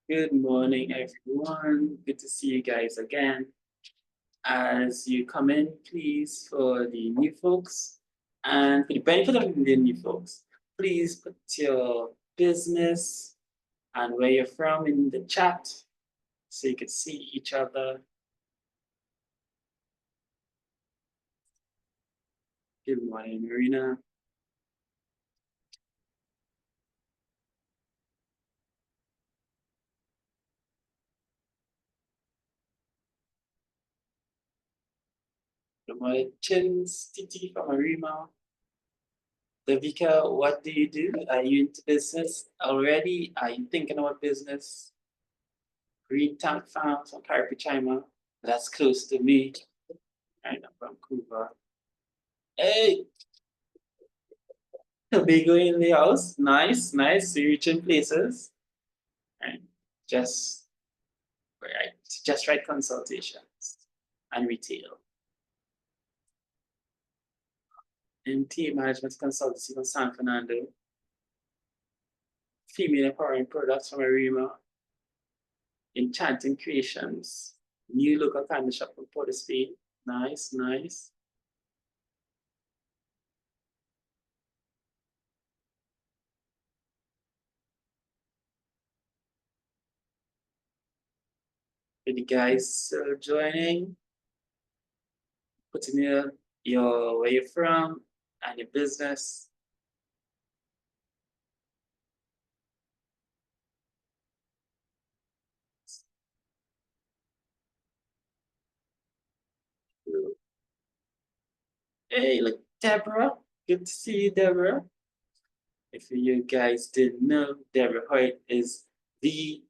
Good morning, everyone. Good to see you guys again. As you come in, please, for the new folks, and for the benefit of the new folks, please put your business and where you're from in the chat so you can see each other. Good morning, Marina. Good morning, C.A.S.T.T from Arima. Davika, what do you do? Are you into business already? Are you thinking about business? Green Tank Farms from Caripichima. That's close to me. Right, I'm Vancouver. Hey, Tobago in the house. Nice, nice. Reaching places. And just right consultations and retail. MT Management Consultancy from San Fernando. Female Empowering Products from Arima. Enchanting Creations. New local candy shop from Port of Spain. Nice, nice. For the guys joining, putting your where you're from and your business. Hey, look, Deborah. Good to see you, Deborah. If you guys didn't know, Deborah Hoyt is the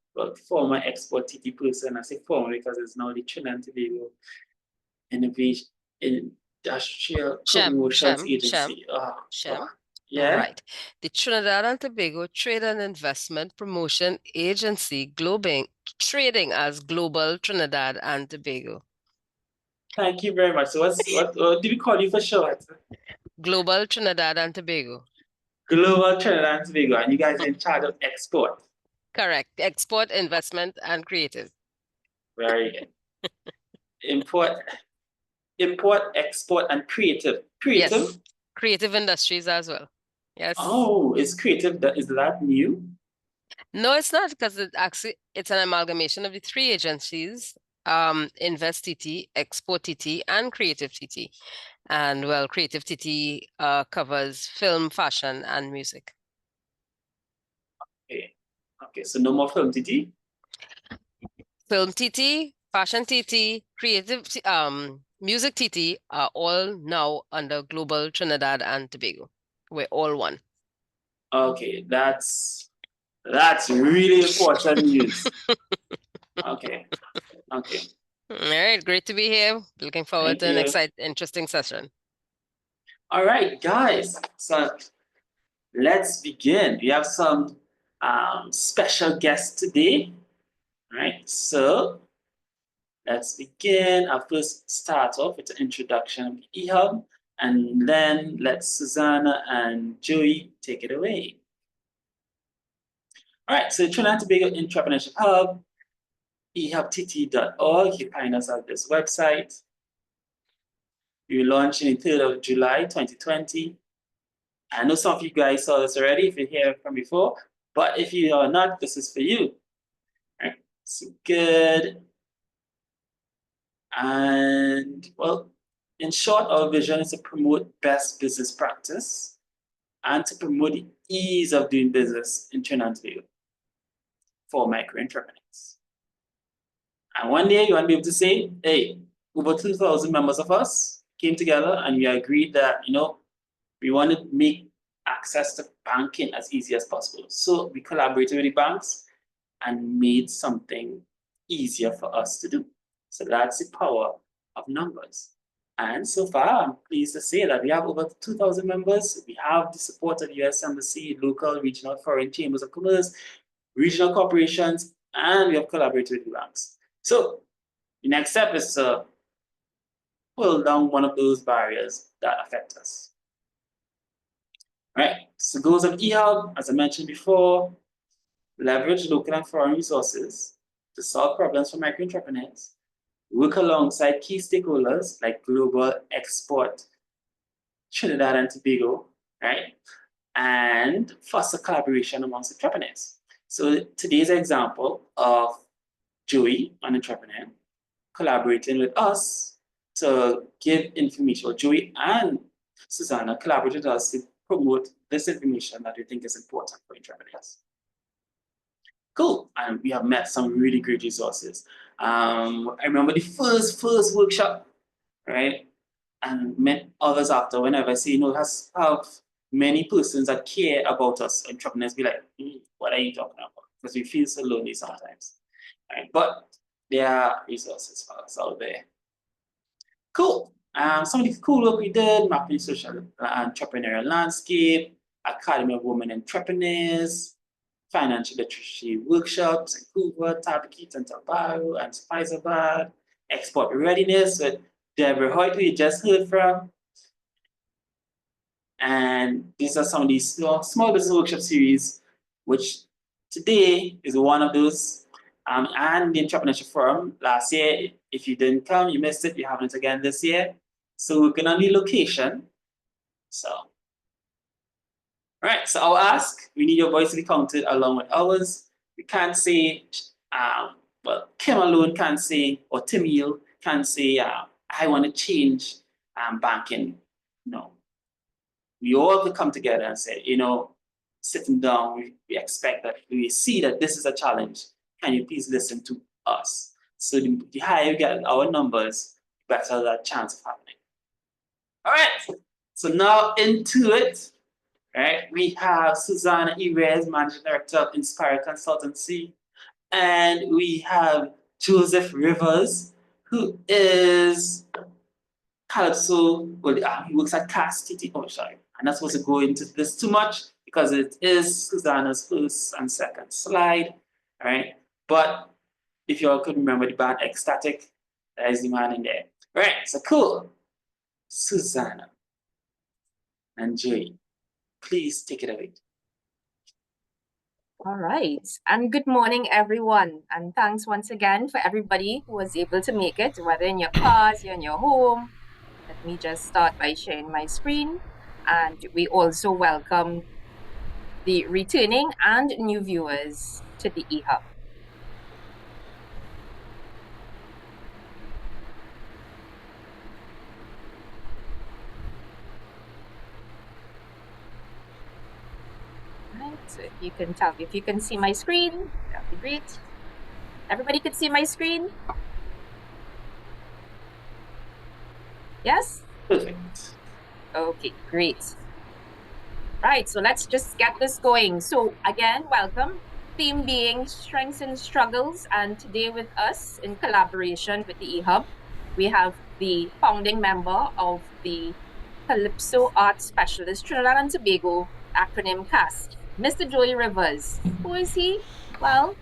former export TT person. I say former because it's now the Trinidad and Tobago Innovation Industrial Promotions Agency. Yeah. Right. The Trinidad and Tobago Trade and Investment Promotion Agency, trading as Global Trinidad and Tobago. Thank you very much. So what do we call you for short? Global Trinidad and Tobago. Global Trinidad and Tobago, and you guys are in charge of export. Correct. Export, investment, and creative. Very good. Import, export, and creative. Creative? Yes. Creative industries as well. Yes. Oh, is creative, is that new? No, it's not, because it's an amalgamation of the three agencies, Invest TT, Export TT, and Creative TT. And well, Creative TT covers film, fashion, and music. Okay, so no more film TT? Film TT, fashion TT, creative music TT are all now under Global Trinidad and Tobago. We're all one. Okay, that's really important news. Okay. All right, great to be here. Looking forward to an interesting session. All right, guys. So let's begin. We have some special guests today. All right, so let's begin. I'll first start off with the introduction of EHub, and then let Susanna and Joey take it away. All right, so Trinidad and Tobago Entrepreneurship Hub, ehubtt.org. You find us at this website. We launched on the 3rd of July, 2020. I know some of you guys saw this already if you're here from before, but if you are not, this is for you. All right, so good. And well, in short, our vision is to promote best business practice and to promote the ease of doing business in Trinidad and Tobago for micro entrepreneurs. And one day you want to be able to say, hey, over 2,000 members of us came together and we agreed that, we want to make access to banking as easy as possible. So we collaborated with the banks and made something easier for us to do. So that's the power of numbers. And so far, I'm pleased to say that we have over 2,000 members. We have the support of the U.S. Embassy, local, regional, foreign chambers of commerce, regional corporations, and we have collaborated with the banks. So the next step is to pull down one of those barriers that affect us. Right, so goals of EHub, as I mentioned before, leverage local and foreign resources to solve problems for micro entrepreneurs, work alongside key stakeholders like Global Export, Trinidad and Tobago, right? And foster collaboration amongst entrepreneurs. So today's example of Joey, an entrepreneur, collaborating with us to give information, or Joey and Susanna collaborated with us to promote this information that we think is important for entrepreneurs. Cool, and we have met some really great resources. I remember the first workshop, right? And met others after. Whenever I say, have many persons that care about us, entrepreneurs be like, what are you talking about? Because we feel so lonely sometimes. Right? But there are resources for us out there. Cool. Some of the cool work we did, mapping social entrepreneurial landscape, Academy of Women Entrepreneurs, financial literacy workshops in Cuba, Trinidad and Tobago, and Spiceabad, export readiness with Deborah Hoyt, who you just heard from. And these are some of these small business workshop series, which today is one of those. And the Entrepreneurship Forum last year, if you didn't come, you missed it, you're having it again this year. So we're going on the location. So, all right, so I'll ask, we need your voice to be counted along with ours. We can't say, well, Kim alone can't say, or Timil can't say, I want to change banking. No. We all could come together and say, sitting down, we expect that we see that this is a challenge. Can you please listen to us? So the higher you get our numbers, the better that chance of happening. All right, so now into it, right? We have Susanna Reyes, Managing Director of Inspira Consultancy, and we have Joseph Rivers, who is Calypso, he works at C.A.S.T.T. Oh, sorry. I'm not supposed to go into this too much because it is Susanna's first and second slide, all right? But if you all could remember the band Ecstatic, that is the man in there. All right, so cool. Susanna and Joey, please take it away. All right, and good morning, everyone. And thanks once again for everybody who was able to make it, whether in your cars, you're in your home. Let me just start by sharing my screen. And we also welcome the returning and new viewers to the EHub. Right, so if you can tell, if you can see my screen, that'd be great. Everybody could see my screen? Yes? Perfect. Okay, great. Right, so let's just get this going. So again, welcome. Theme being strengths and struggles, and today with us in collaboration with the EHub, we have the founding member of the Calypso Art Specialist Trinidad and Tobago, acronym C.A.S.T., Mr. Joey Rivers. Who is he? Well,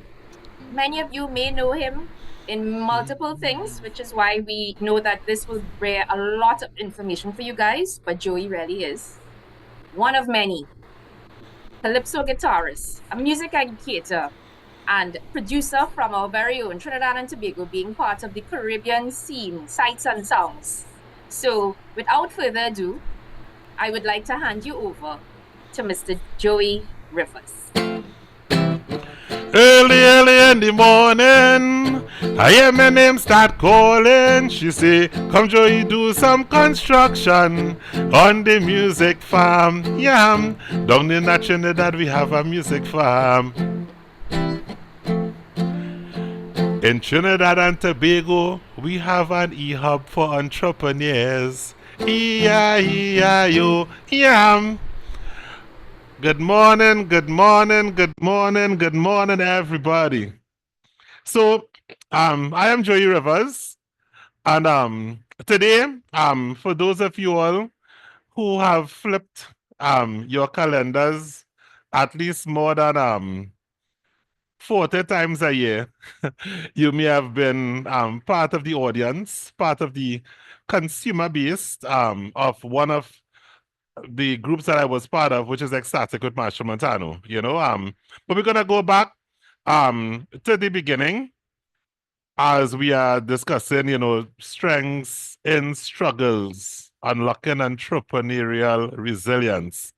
many of you may know him in multiple things, which is why we know that this will bear a lot of information for you guys, but Joey really is one of many. Calypso guitarist, a music educator, and producer from our very own Trinidad and Tobago, being part of the Caribbean scene, Sights and Sounds. So without further ado, I would like to hand you over to Mr. Joey Rivers. Early in the morning, I hear my name start calling. She say, come Joey, do some construction on the music farm. Yeah, down in Trinidad we have a music farm. In Trinidad and Tobago, we have an EHub for entrepreneurs. E-I-E-I-O, yeah. Good morning, everybody. So, I am Joey Rivers, and today, for those of you all who have flipped your calendars at least more than 40 times a year, you may have been part of the audience, part of the consumer base of one of the groups that I was part of, which is Ecstatic with Marshall Montano, but we're gonna go back to the beginning, as we are discussing, strengths in struggles, unlocking entrepreneurial resilience.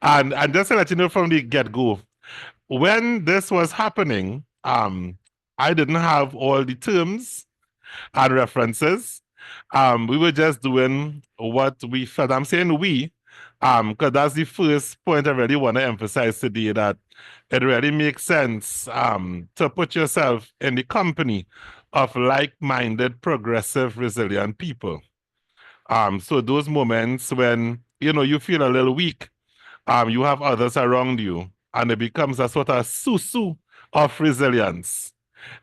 And just to let you know from the get-go, when this was happening, I didn't have all the terms and references. We were just doing what we felt. I'm saying we, because that's the first point I really want to emphasize today, that it really makes sense to put yourself in the company of like-minded, progressive, resilient people. So those moments when you feel a little weak, you have others around you, and it becomes a sort of susu of resilience.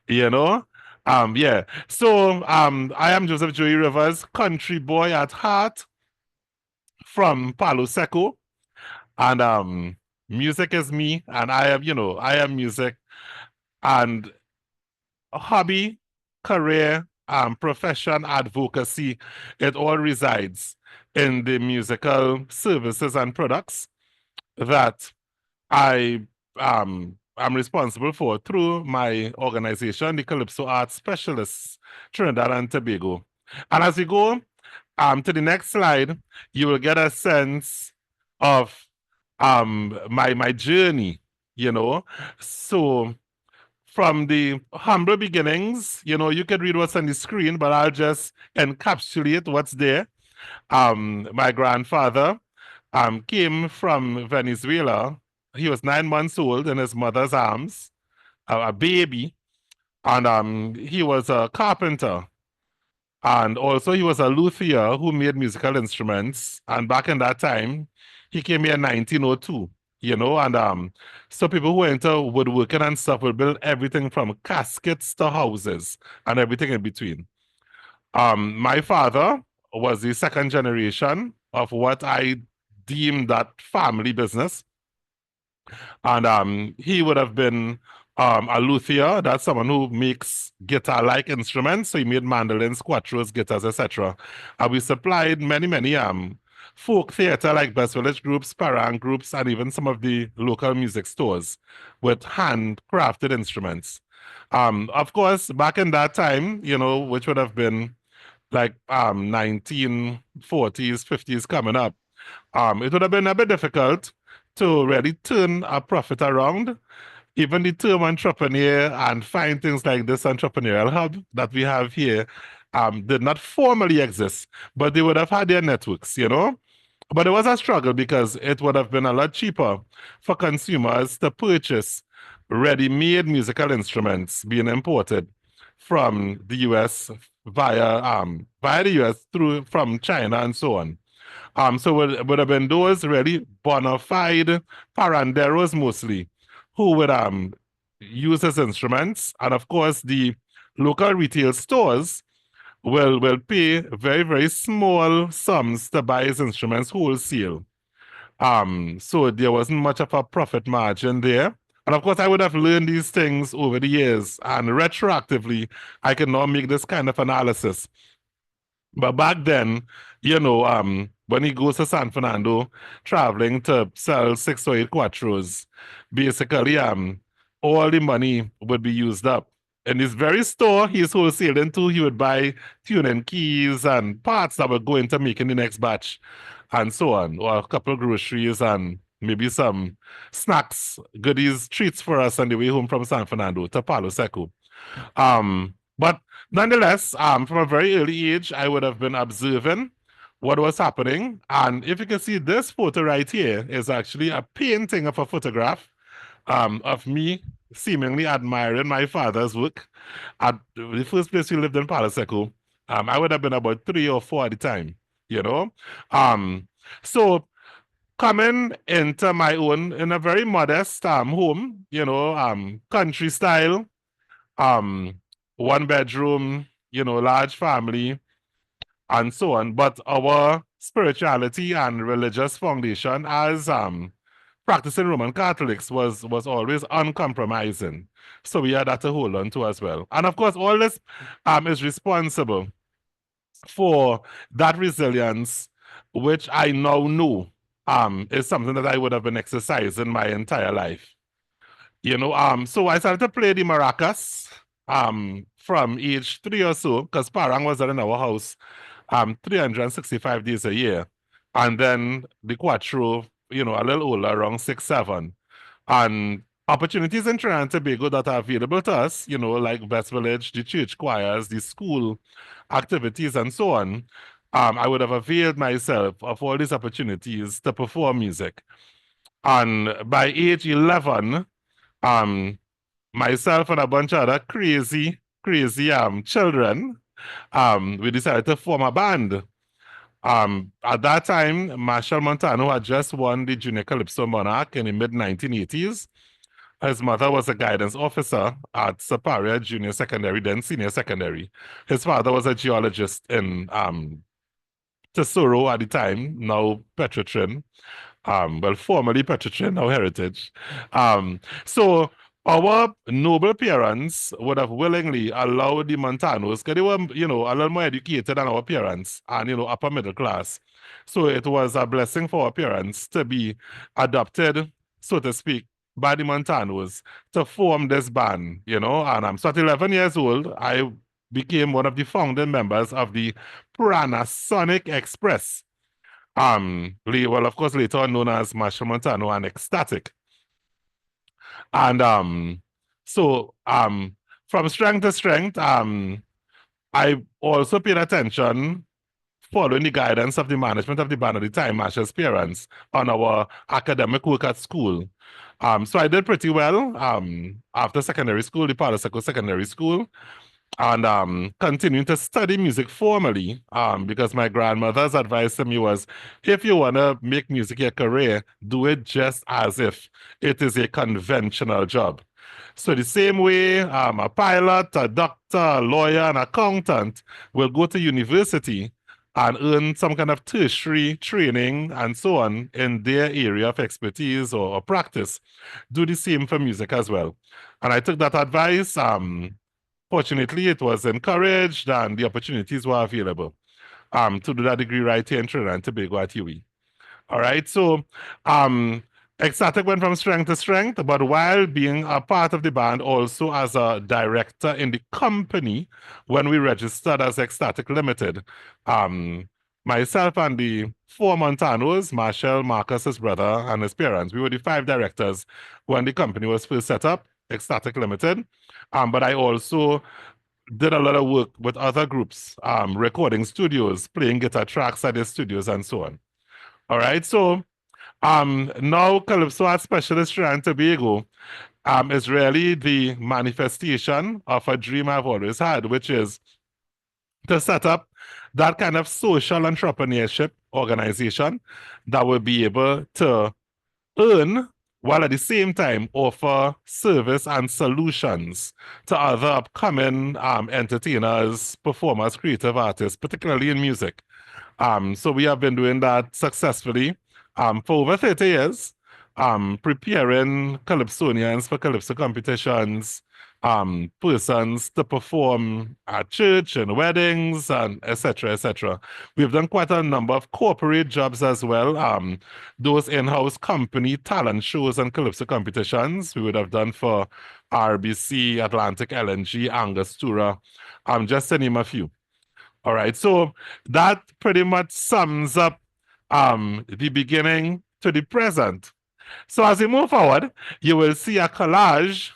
You know? Yeah. So I am Joseph Joey Rivers, country boy at heart from Palo Seco. And music is me, and I am music. And hobby, career, profession, advocacy, it all resides in the musical services and products that I am responsible for through my organization, the Calypso Arts Specialists, Trinidad and Tobago. And as we go to the next slide, you will get a sense of my journey, So from the humble beginnings, you can read what's on the screen, but I'll just encapsulate what's there. My grandfather came from Venezuela. He was 9 months old in his mother's arms, a baby, and he was a carpenter. And also he was a luthier who made musical instruments. And back in that time, he came here in 1902, and so people who enter woodworking and stuff will build everything from caskets to houses and everything in between. My father was the second generation of what I deem that family business. And he would have been a luthier. That's someone who makes guitar-like instruments. So he made mandolins, quattros, guitars, etc. And we supplied many folk theater like Best Village groups, parang groups, and even some of the local music stores with handcrafted instruments. Of course, back in that time, which would have been like 1940s, 50s coming up, it would have been a bit difficult to really turn a profit around. Even the term entrepreneur and find things like this Entrepreneurial Hub that we have here did not formally exist, but they would have had their networks, But it was a struggle because it would have been a lot cheaper for consumers to purchase ready-made musical instruments being imported from the US via the US from China and so on. So it would have been those really bona fide paranderos mostly who would use as instruments. And of course, the local retail stores will pay very small sums to buy his instruments wholesale. So there wasn't much of a profit margin there. And of course, I would have learned these things over the years, and retroactively, I can now make this kind of analysis. But back then, when he goes to San Fernando traveling to sell 6 or 8 quattros, basically all the money would be used up. In this very store he's wholesaling to, he would buy tuning keys and parts that would go into making the next batch and so on, or a couple of groceries and maybe some snacks, goodies, treats for us on the way home from San Fernando to Palo Seco. But nonetheless, from a very early age, I would have been observing what was happening. And if you can see, this photo right here is actually a painting of a photograph of me seemingly admiring my father's work. At the first place we lived in Palo Seco, I would have been about 3 or 4 at the time, So coming into my own in a very modest home, country style, 1 bedroom, large family, and so on. But our spirituality and religious foundation as practicing Roman Catholics was always uncompromising. So we had that to hold on to as well. And of course, all this is responsible for that resilience, which I now know is something that I would have been exercising my entire life. So I started to play the maracas from age 3 or so, because Parang was in our house 365 days a year. And then the cuatro, a little older, around 6, 7. And opportunities in Trinidad and Tobago that are available to us, like West Village, the church choirs, the school activities, and so on. I would have availed myself of all these opportunities to perform music. And by age 11, myself and a bunch of other crazy children, we decided to form a band. At that time, Marshall Montano had just won the Junior Calypso Monarch in the mid-1980s. His mother was a guidance officer at Superior Junior Secondary, then Senior Secondary. His father was a geologist in Tesoro at the time, now Petrotrin. Formerly Petrotrin, now Heritage. So our noble parents would have willingly allowed the Montanos, because they were, a little more educated than our parents and, upper middle class. So it was a blessing for our parents to be adopted, so to speak, by the Montanos to form this band, and so at 11 years old, I became one of the founding members of the Panasonic Express. Of course, later on known as Marshall Montano and Ecstatic. And from strength to strength, I also paid attention, following the guidance of the management of the band at the time, Marshall's parents, on our academic work at school. So I did pretty well after secondary school, the Palo Secondary School, and continuing to study music formally, because my grandmother's advice to me was, if you want to make music your career, do it just as if it is a conventional job. So the same way a pilot, a doctor, a lawyer, an accountant will go to university and earn some kind of tertiary training and so on in their area of expertise or practice, do the same for music as well. And I took that advice. Fortunately, it was encouraged and the opportunities were available to do that degree right here in Trinidad and Tobago at UWI. All right, so Ecstatic went from strength to strength, but while being a part of the band, also as a director in the company when we registered as Ecstatic Limited. Myself and the 4 Montanos, Marshall, Marcus, his brother, and his parents, we were the 5 directors when the company was first set up, Ecstatic Limited. But I also did a lot of work with other groups, recording studios, playing guitar tracks at their studios, and so on. All right, so now Calypso Art Specialist Trinidad and Tobago is really the manifestation of a dream I've always had, which is to set up that kind of social entrepreneurship organization that will be able to earn while at the same time offer service and solutions to other upcoming entertainers, performers, creative artists, particularly in music. So we have been doing that successfully for over 30 years, preparing Calypsonians for Calypso competitions, persons to perform at church and weddings, and etc., etc. We've done quite a number of corporate jobs as well. Those in-house company talent shows and Calypso competitions we would have done for RBC, Atlantic LNG, Angostura, just to name a few. All right, so that pretty much sums up the beginning to the present. So as we move forward, you will see a collage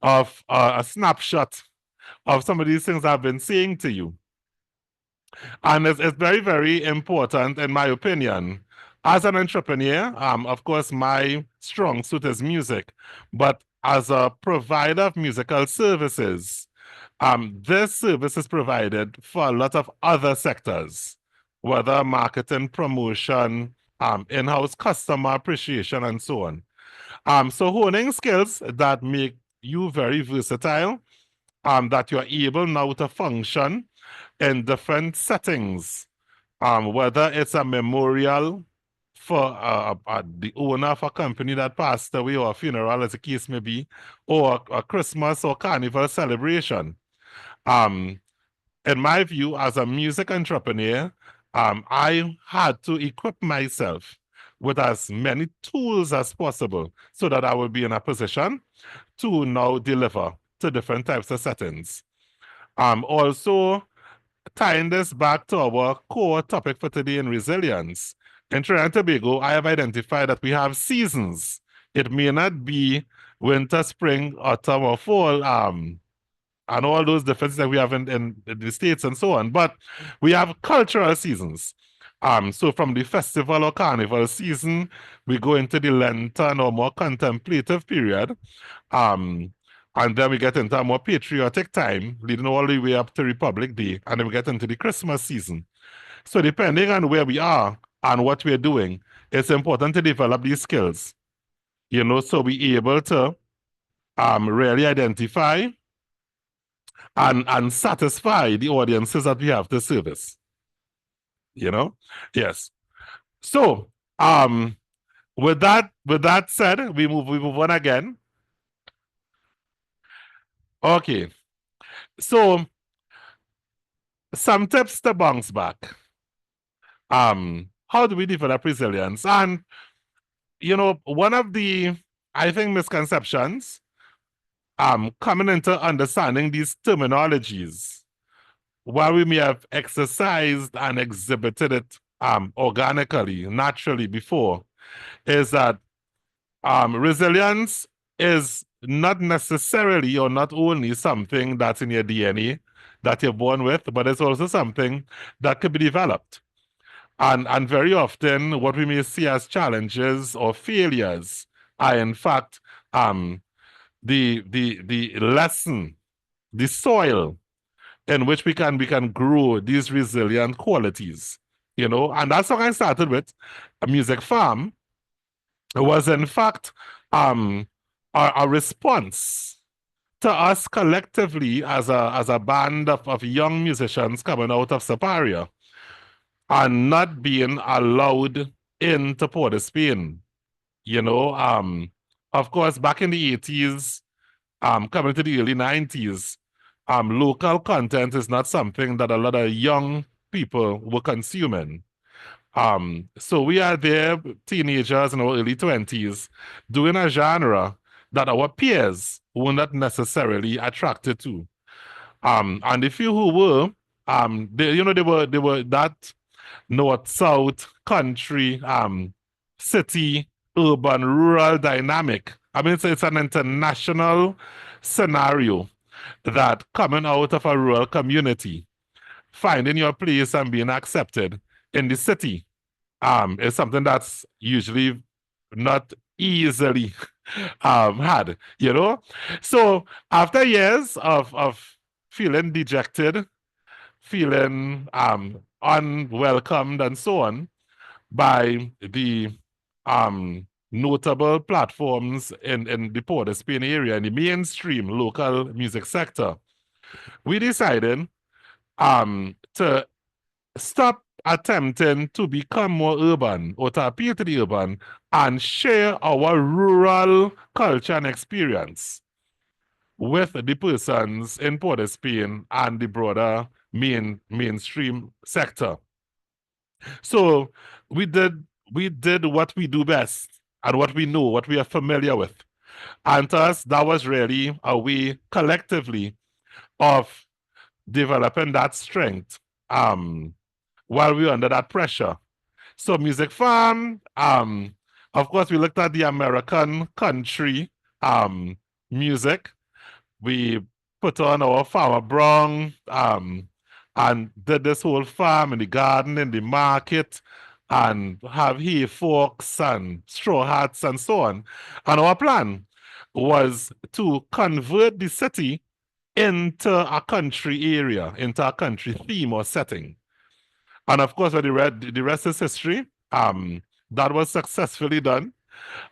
of a snapshot of some of these things I've been saying to you. And it's very, very important, in my opinion. As an entrepreneur, of course, my strong suit is music, but as a provider of musical services, this service is provided for a lot of other sectors, whether marketing, promotion, in-house customer appreciation, and so on. So honing skills that make you very versatile, that you're able now to function in different settings, whether it's a memorial for the owner of a company that passed away, or a funeral, as the case may be, or a Christmas or carnival celebration. In my view, as a music entrepreneur, I had to equip myself with as many tools as possible so that I will be in a position to now deliver to different types of settings. Also, tying this back to our core topic for today in resilience, in Trinidad and Tobago, I have identified that we have seasons. It may not be winter, spring, autumn, or fall, and all those differences that we have in the States and so on, but we have cultural seasons. So from the festival or carnival season, we go into the Lenten or more contemplative period. And then we get into a more patriotic time, leading all the way up to Republic Day, and then we get into the Christmas season. So depending on where we are and what we're doing, it's important to develop these skills, so be able to really identify and satisfy the audiences that we have to service. Yes. So with that said, we move on again. Okay. So some tips to bounce back. How do we develop resilience? And one of the, I think, misconceptions coming into understanding these terminologies, while we may have exercised and exhibited it organically, naturally before, is that resilience is not necessarily or not only something that's in your DNA that you're born with, but it's also something that could be developed. And very often, what we may see as challenges or failures are, in fact, the lesson, the soil in which we can grow these resilient qualities, and that's what I started with. A music farm was, in fact, a response to us collectively as a band of young musicians coming out of Superior and not being allowed into Port of Spain. Of course, back in the 80s, coming to the early 90s, local content is not something that a lot of young people were consuming. So we are there, teenagers in our early 20s, doing a genre that our peers were not necessarily attracted to. And the few who were, they were that north-south country, city, urban, rural dynamic. I mean, it's an international scenario that coming out of a rural community, finding your place and being accepted in the city is something that's usually not easily had, So after years of feeling dejected, feeling unwelcomed and so on by the notable platforms in the Port of Spain area, in the mainstream local music sector, we decided to stop attempting to become more urban or to appeal to the urban and share our rural culture and experience with the persons in Port of Spain and the broader mainstream sector. So we did what we do best and what we know, what we are familiar with. And to us, that was really a way collectively of developing that strength while we were under that pressure. So Music Farm, of course, we looked at the American country music. We put on our Farmer Brown and did this whole farm in the garden, in the market, and have hay forks and straw hats and so on. And our plan was to convert the city into a country area, into a country theme or setting. And of course, the rest is history. That was successfully done.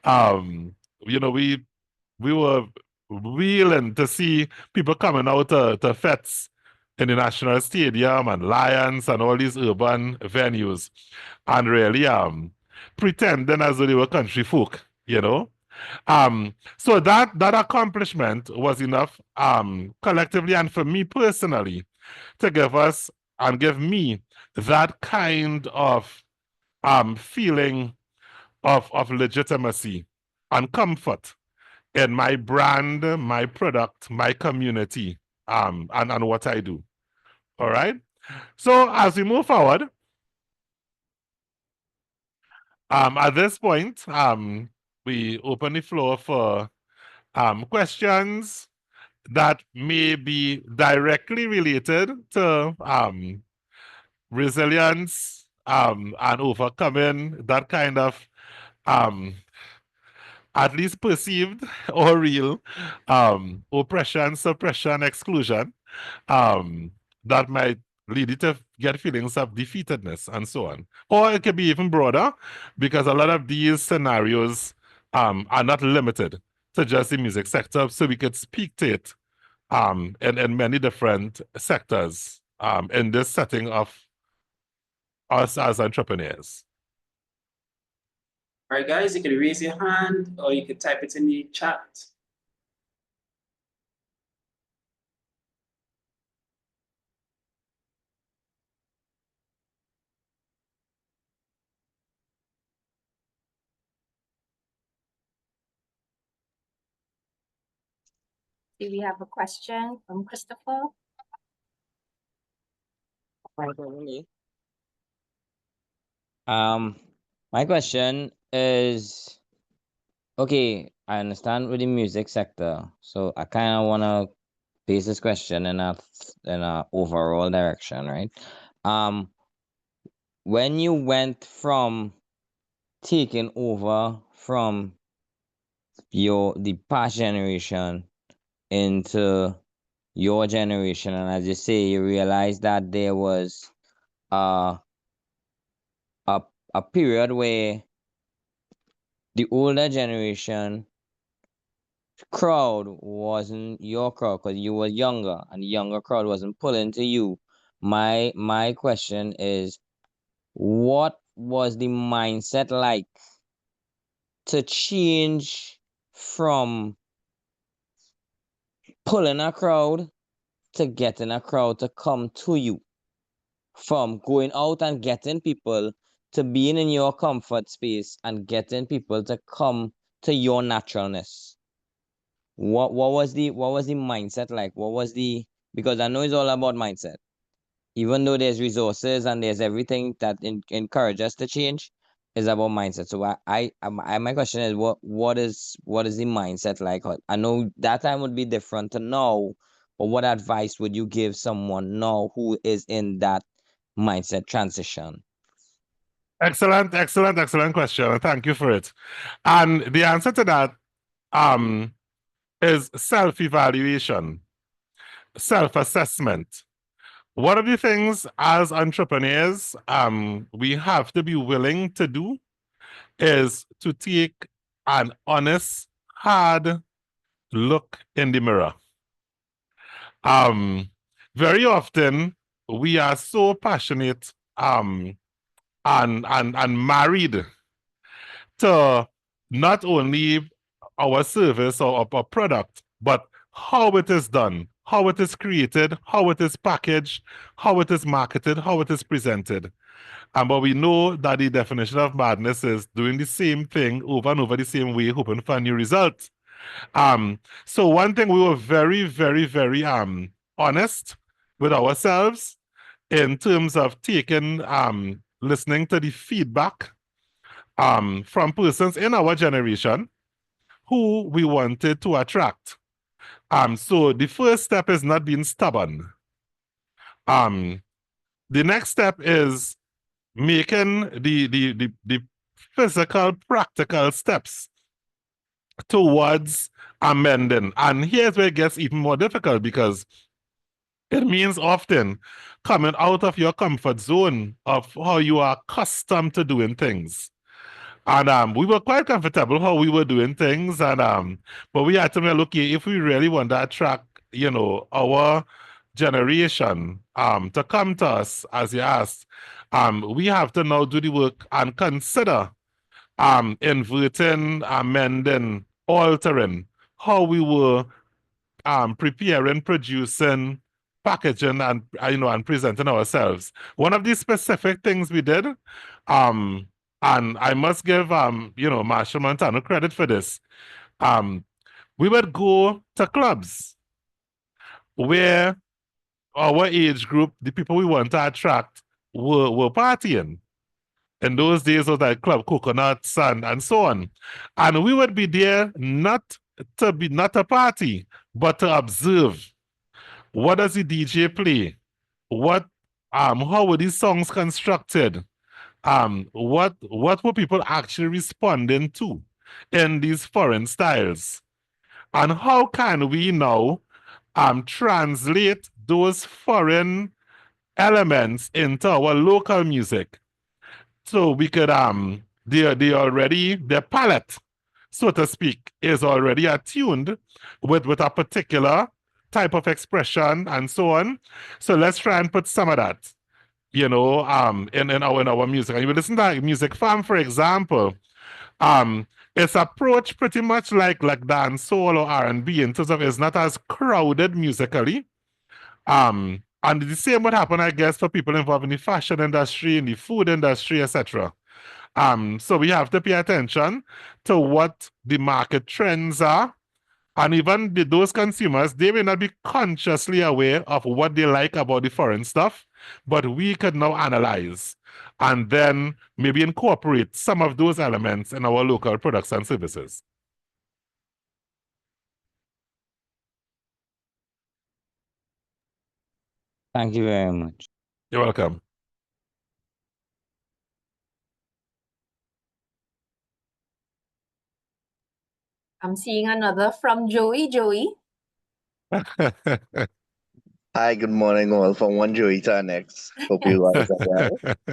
We were willing to see people coming out to fetes in the National Stadium and Lions and all these urban venues and really pretending as though they were country folk, So that accomplishment was enough collectively and for me personally to give us and give me that kind of feeling of legitimacy and comfort in my brand, my product, my community, and what I do. All right. So as we move forward, at this point, we open the floor for questions that may be directly related to resilience and overcoming that kind of at least perceived or real oppression, suppression, exclusion that might lead you to get feelings of defeatedness and so on. Or it could be even broader because a lot of these scenarios are not limited to just the music sector, so we could speak to it in many different sectors in this setting of us as entrepreneurs. All right, guys, you can raise your hand or you can type it in the chat. Do we have a question from Christopher? My question is, okay, I understand with the music sector, so I kind of want to base this question in a overall direction, right? When you went from taking over from the past generation into your generation, and as you say, you realize that there was a period where the older generation crowd wasn't your crowd because you were younger, and the younger crowd wasn't pulling to you. My question is, what was the mindset like to change from pulling a crowd to getting a crowd to come to you? From going out and getting people to being in your comfort space and getting people to come to your naturalness. What was the mindset like? Because I know it's all about mindset. Even though there's resources and there's everything that encourage us to change, is about mindset. So my question is, what is the mindset like? I know that time would be different to now, but what advice would you give someone now who is in that mindset transition? Excellent question. Thank you for it. And the answer to that is self-evaluation, self-assessment. One of the things as entrepreneurs we have to be willing to do is to take an honest, hard look in the mirror. Very often we are so passionate and married to not only our service or our product, but how it is done, how it is created, how it is packaged, how it is marketed, how it is presented. But we know that the definition of madness is doing the same thing over and over the same way, hoping for a new result. So one thing, we were very, very, very honest with ourselves in terms of taking listening to the feedback from persons in our generation who we wanted to attract. So the first step is not being stubborn. The next step is making the physical, practical steps towards amending. And here's where it gets even more difficult, because it means often coming out of your comfort zone of how you are accustomed to doing things. And we were quite comfortable how we were doing things, and but we had to be look, if we really want to attract, our generation to come to us, as you asked, we have to now do the work and consider inverting, amending, altering how we were preparing, producing, packaging, and presenting ourselves. One of the specific things we did, and I must give Marshall Montano credit for this. We would go to clubs where our age group, the people we want to attract, were partying. In those days, it was like Club Coconuts and so on. And we would be there not to party, but to observe. What does the DJ play? How were these songs constructed? What were people actually responding to in these foreign styles? And how can we now translate those foreign elements into our local music? So we could their palette, so to speak, is already attuned with a particular type of expression and so on. So let's try and put some of that, in our music. And you listen to Music Farm, for example, it's approached pretty much like dancehall or R&B in terms of it's not as crowded musically. And the same would happen, I guess, for people involved in the fashion industry, in the food industry, etc. So we have to pay attention to what the market trends are. And even those consumers, they may not be consciously aware of what they like about the foreign stuff, but we could now analyze and then maybe incorporate some of those elements in our local products and services. Thank you very much. You're welcome. I'm seeing another from Joey. Joey. Hi, good morning, all. From one Joey to our next. Hope you guys are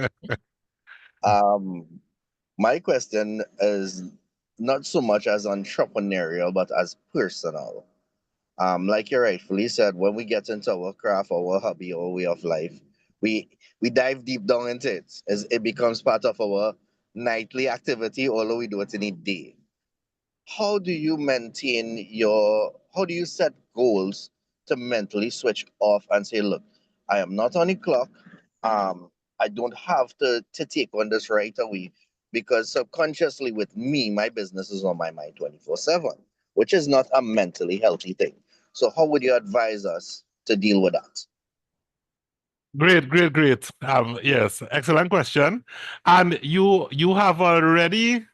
well. My question is not so much as entrepreneurial, but as personal. Like you rightfully said, when we get into our craft, our hobby, our way of life, we dive deep down into it. As it becomes part of our nightly activity, although we do it in a day. How do you how do you set goals to mentally switch off and say, look, I am not on the clock. I don't have to take on this right away, because subconsciously with me, my business is on my mind 24/7, which is not a mentally healthy thing. So how would you advise us to deal with that? Great. Yes, excellent question. And you have already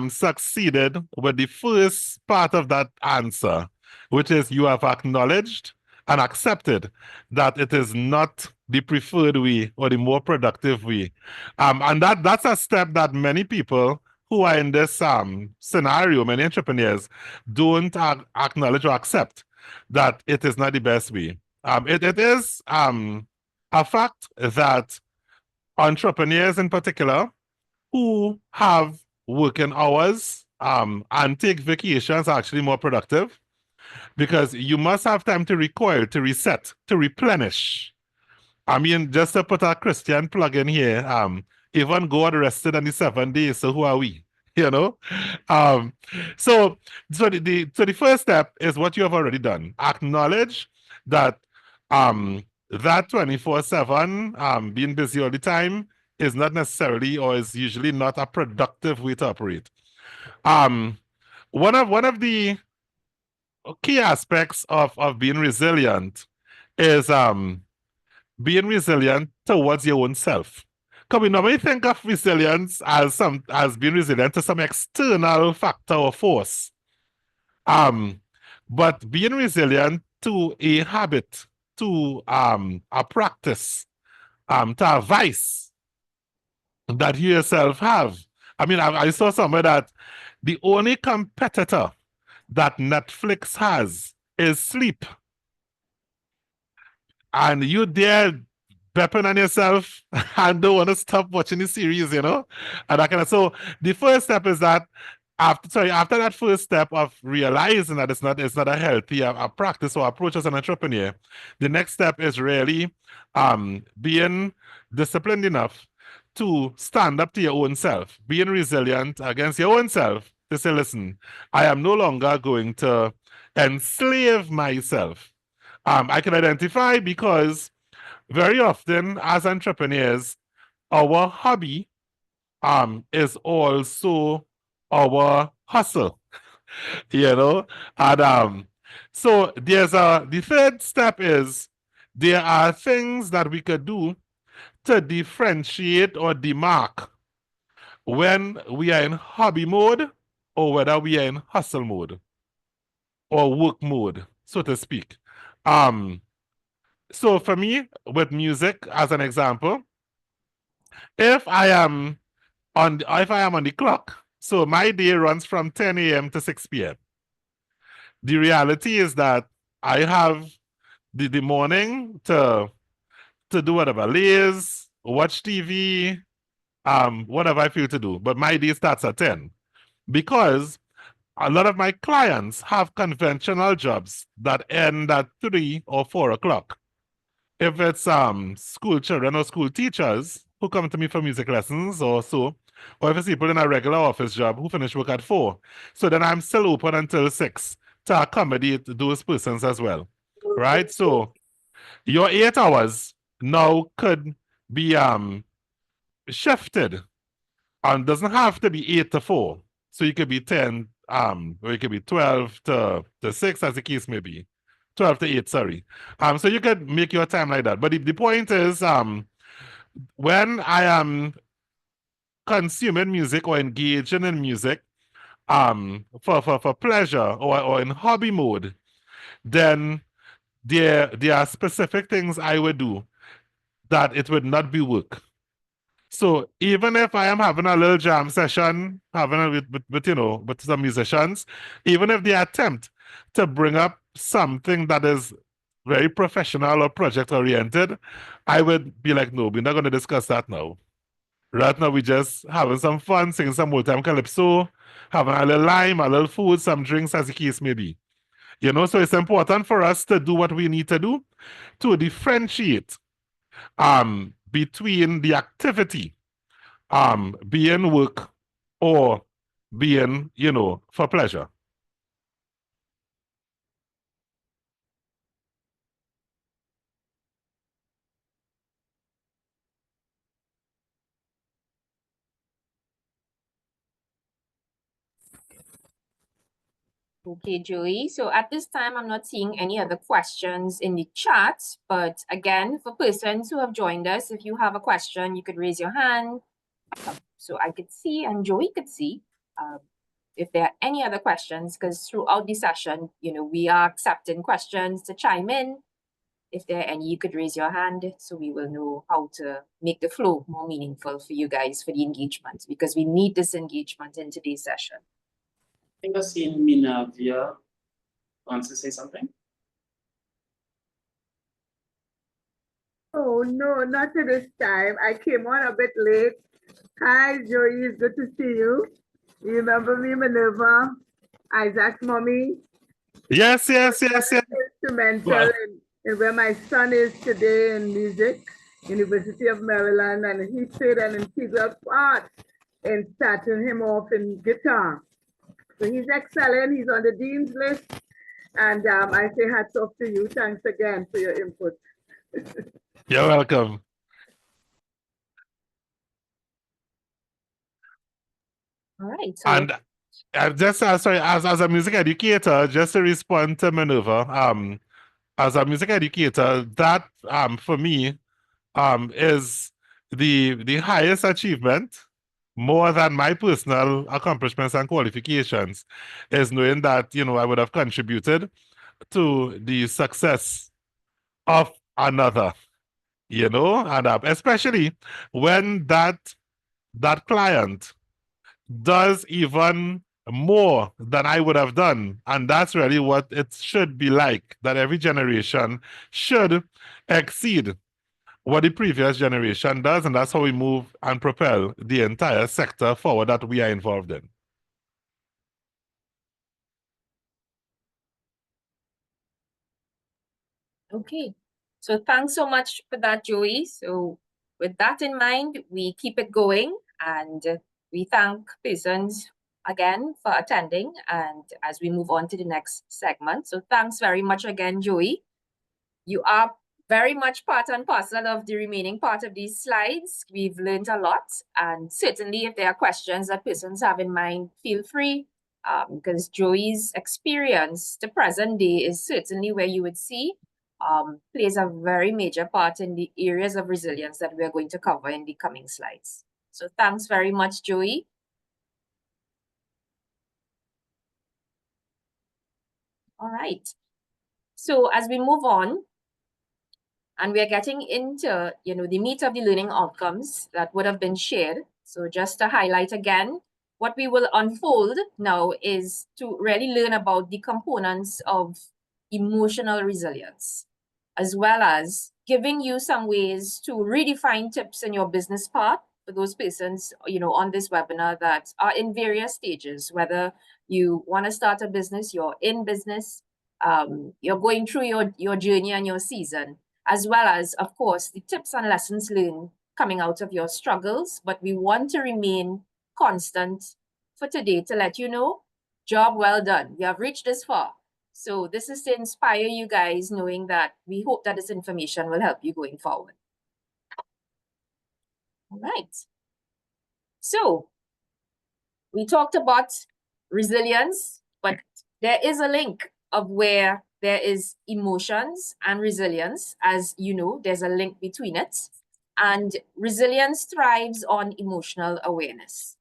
succeeded with the first part of that answer, which is you have acknowledged and accepted that it is not the preferred way or the more productive way. And that's a step that many people who are in this scenario, many entrepreneurs, don't acknowledge or accept that it is not the best way. It is a fact that entrepreneurs in particular who have working hours and take vacations are actually more productive, because you must have time to recoil, to reset, to replenish. I mean, just to put a Christian plug in here, even God rested on the 7 days, so who are we? So the first step is what you have already done. Acknowledge that that 24/7 being busy all the time is not necessarily, or is usually not, a productive way to operate. One of the key aspects of being resilient is being resilient towards your own self. Because we normally think of resilience as being resilient to some external factor or force. But being resilient to a habit, to a practice, to a vice that you yourself have. I mean, I saw somewhere that the only competitor that Netflix has is sleep. And you there bepping on yourself and don't want to stop watching the series, and that kind of. So the first step is that after that first step of realizing that it's not a healthy a practice or approach as an entrepreneur, the next step is really being disciplined enough to stand up to your own self, being resilient against your own self, to say, listen, I am no longer going to enslave myself. I can identify because very often as entrepreneurs, our hobby is also our hustle. You know, and so the third step is there are things that we could do to differentiate or demark when we are in hobby mode or whether we are in hustle mode or work mode, so to speak. So for me, with music as an example, if I am on the clock, so my day runs from 10 a.m. to 6 p.m. The reality is that I have the morning to do whatever, laze, watch TV, whatever I feel to do. But my day starts at 10 because a lot of my clients have conventional jobs that end at 3 or 4 o'clock. If it's school children or school teachers who come to me for music lessons or so, or if it's people in a regular office job who finish work at 4. So then I'm still open until 6 to accommodate those persons as well. Right? So your 8 hours now could be shifted and doesn't have to be 8 to 4. So you could be 10, or it could be 12 to 6, as the case may be. 12 to 8, sorry. So you could make your time like that. But the point is, when I am consuming music or engaging in music, for pleasure or in hobby mode, then there are specific things I would do that it would not be work. So even if I am having a little jam session, having it with some musicians, even if they attempt to bring up something that is very professional or project oriented, I would be like, no, we're not going to discuss that now. Right now, we just having some fun, singing some old time calypso, having a little lime, a little food, some drinks, as the case may be. So it's important for us to do what we need to do to differentiate between the activity being work or being, for pleasure. Okay, Joey. So at this time, I'm not seeing any other questions in the chat. But again, for persons who have joined us, if you have a question, you could raise your hand. So I could see and Joey could see if there are any other questions, because throughout the session, we are accepting questions to chime in. If there are any, you could raise your hand so we will know how to make the flow more meaningful for you guys for the engagement, because we need this engagement in today's session. I think I've seen Minavia wants to say something. Oh, no, not at this time. I came on a bit late. Hi, Joey. It's good to see you. You remember me, Minerva? Isaac's mommy? Yes. Instrumental in where my son is today in music, University of Maryland, and he played an integral part in starting him off in guitar. So he's excellent. He's on the dean's list. And I say hats off to you. Thanks again for your input. You're welcome. All right. So And just sorry, as a music educator, just to respond to Minerva, as a music educator, that for me is the highest achievement, more than my personal accomplishments and qualifications, is knowing that I would have contributed to the success of another, and especially when that client does even more than I would have done. And that's really what it should be like, that every generation should exceed what the previous generation does, and that's how we move and propel the entire sector forward that we are involved in. okay. So thanks so much for that, Joey. So with that in mind, we keep it going, and we thank persons again for attending, and as we move on to the next segment. So thanks very much again, Joey. You are very much part and parcel of the remaining part of these slides. We've learned a lot, and certainly if there are questions that persons have in mind, feel free, because Joey's experience to present day is certainly where you would see plays a very major part in the areas of resilience that we are going to cover in the coming slides. So thanks very much, Joey. All right. So as we move on, and we are getting into, the meat of the learning outcomes that would have been shared. So just to highlight again, what we will unfold now is to really learn about the components of emotional resilience, as well as giving you some ways to redefine tips in your business path for those persons, on this webinar that are in various stages, whether you want to start a business, you're in business, you're going through your journey and your season, as well as, of course, the tips and lessons learned coming out of your struggles. But we want to remain constant for today to let you know, job well done. You have reached this far. So this is to inspire you guys, knowing that we hope that this information will help you going forward. All right. So we talked about resilience, but there is a link of where there is emotions and resilience. As you know, there's a link between it. And resilience thrives on emotional awareness.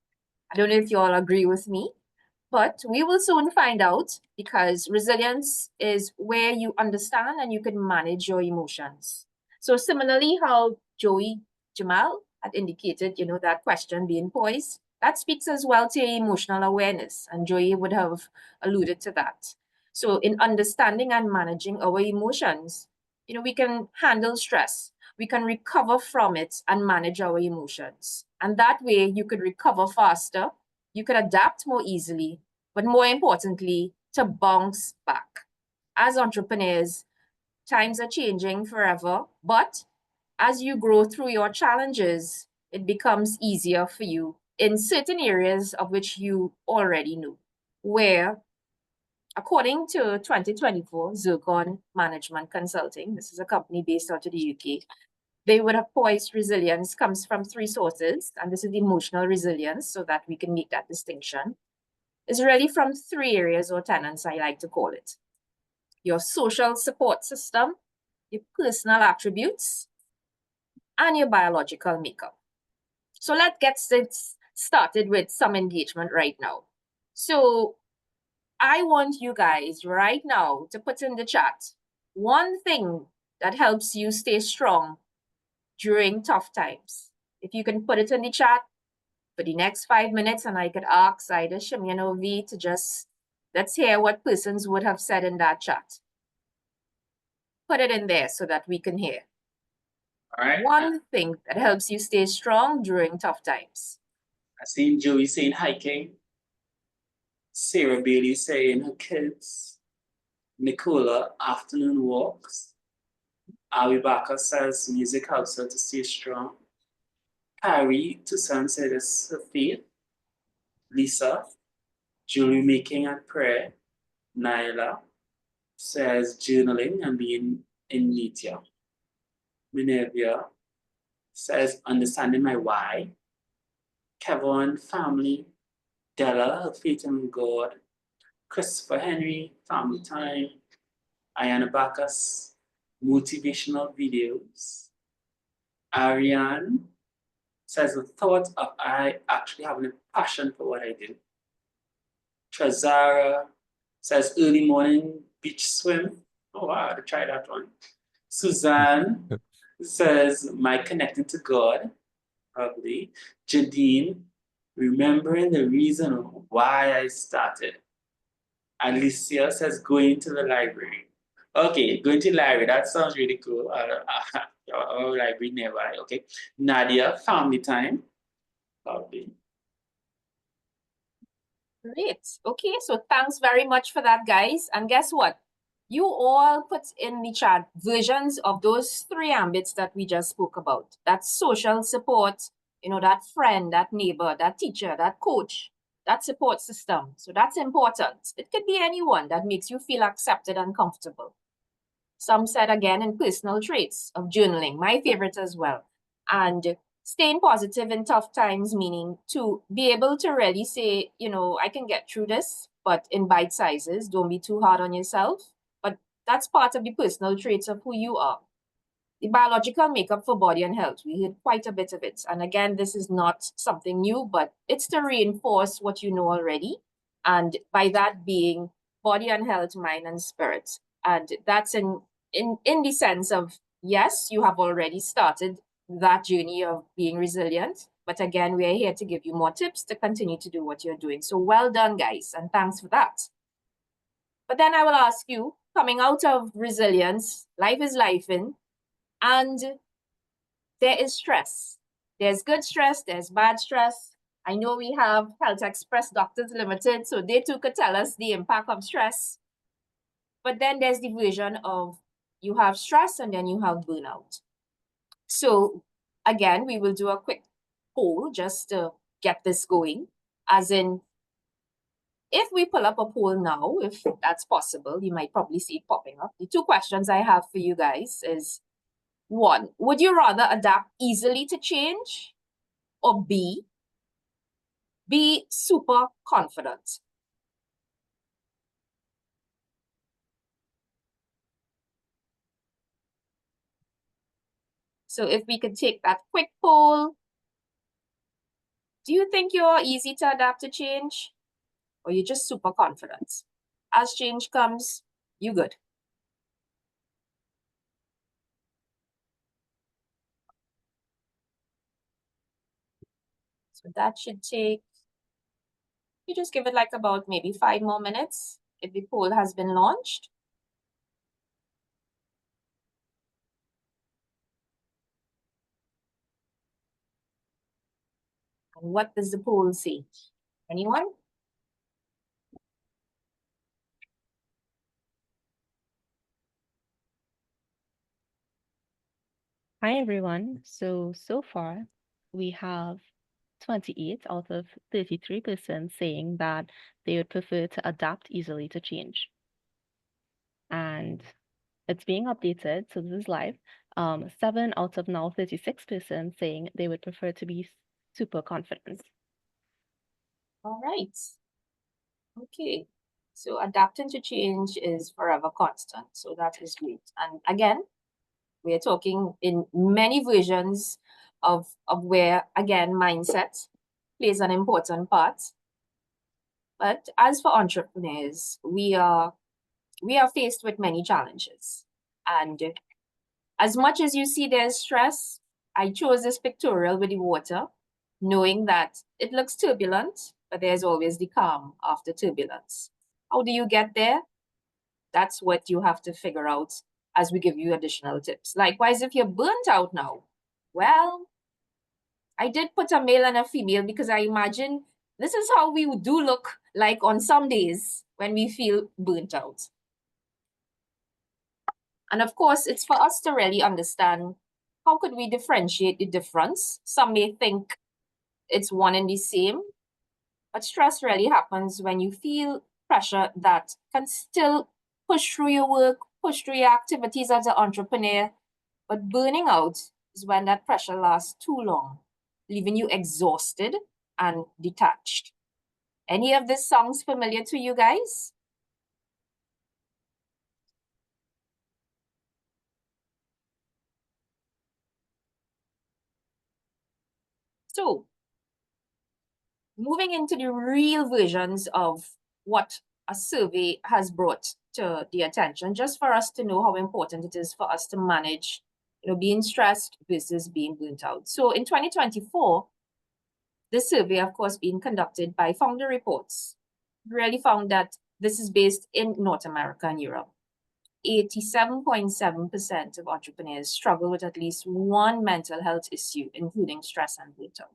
I don't know if you all agree with me, but we will soon find out, because resilience is where you understand and you can manage your emotions. So similarly, how Joey Jamal had indicated, that question being poised, that speaks as well to emotional awareness, and Joey would have alluded to that. So in understanding and managing our emotions, we can handle stress, we can recover from it and manage our emotions. And that way you could recover faster, you could adapt more easily, but more importantly, to bounce back. As entrepreneurs, times are changing forever, but as you grow through your challenges, it becomes easier for you in certain areas of which you already know, where, according to 2024 Zircon Management Consulting, this is a company based out of the UK, they would have poised resilience comes from 3 sources, and this is emotional resilience, so that we can make that distinction. It's really from 3 areas or tenants, I like to call it. Your social support system, your personal attributes, and your biological makeup. So let's get started with some engagement right now. So I want you guys right now to put in the chat one thing that helps you stay strong during tough times. If you can put it in the chat for the next 5 minutes, and I could ask either Shemeon or V to just, let's hear what persons would have said in that chat. Put it in there so that we can hear. All right. One thing that helps you stay strong during tough times. I seen Joey saying hiking, Sarah Bailey saying her kids, Nicola, afternoon walks, Abi Baker says music helps her to stay strong, Carrie Tucson said it's her faith, Lisa, jewelry making and prayer, Naila says journaling and being in nature, Minervia says understanding my why, Kevin, family, Della, her faith in God, Christopher Henry, family time, Ayana Bacchus, motivational videos, Ariane says the thought of I actually having a passion for what I do. Trezara says early morning beach swim. Oh wow, to try that one. Suzanne says my connecting to God, probably. Jadine, remembering the reason why I started. Alicia says going to the library. Okay, going to the library, that sounds really cool. Our library nearby, okay. Nadia, family time. Probably. Great. Okay, so thanks very much for that, guys. And guess what? You all put in the chat versions of those 3 ambits that we just spoke about. That social support, that friend, that neighbor, that teacher, that coach, that support system. So that's important. It could be anyone that makes you feel accepted and comfortable. Some said again in personal traits of journaling, my favorite as well. And staying positive in tough times, meaning to be able to really say, you know, I can get through this, but in bite sizes, don't be too hard on yourself. But that's part of the personal traits of who you are. The biological makeup for body and health, we heard quite a bit of it. And again, this is not something new, but it's to reinforce what you know already. And by that being body and health, mind and spirit. And that's in the sense of, yes, you have already started that journey of being resilient. But again, we're here to give you more tips to continue to do what you're doing. So well done, guys, and thanks for that. But then I will ask you, coming out of resilience, life is lifing, and there is stress. There's good stress, there's bad stress. I know we have Health Express Doctors Limited, so they too could tell us the impact of stress. But then there's the version of you have stress and then you have burnout. So again, we will do a quick poll just to get this going. As in, if we pull up a poll now, if that's possible, you might probably see it popping up. The two questions I have for you guys is, one, would you rather adapt easily to change, or B, be super confident? So if we could take that quick poll, do you think you're easy to adapt to change, or you're just super confident? As change comes, you good. So that should take, you just give it like about maybe 5 more minutes if the poll has been launched. And what does the poll say? Anyone? Hi, everyone. So far, we have 28 out of 33% saying that they would prefer to adapt easily to change. And it's being updated, so this is live. 7 out of now 36% saying they would prefer to be super confident. All right. Okay. So adapting to change is forever constant. So that is great. And again, we're talking in many versions of where, again, mindset plays an important part. But as for entrepreneurs, we are faced with many challenges. And as much as you see there's stress, I chose this pictorial with the water, knowing that it looks turbulent, but there's always the calm after turbulence. How do you get there? That's what you have to figure out as we give you additional tips. Likewise, if you're burnt out now, well, I did put a male and a female because I imagine this is how we do look like on some days when we feel burnt out. And of course, it's for us to really understand how could we differentiate the difference. Some may think it's one and the same, but stress really happens when you feel pressure that can still push through your work, push through your activities as an entrepreneur. But burning out is when that pressure lasts too long, leaving you exhausted and detached. Any of this sounds familiar to you guys? So, moving into the real versions of what a survey has brought to the attention, just for us to know how important it is for us to manage, being stressed versus being burnt out. So in 2024, this survey, of course, being conducted by Founder Reports, really found that this is based in North America and Europe. 87.7% of entrepreneurs struggle with at least one mental health issue, including stress and burnout.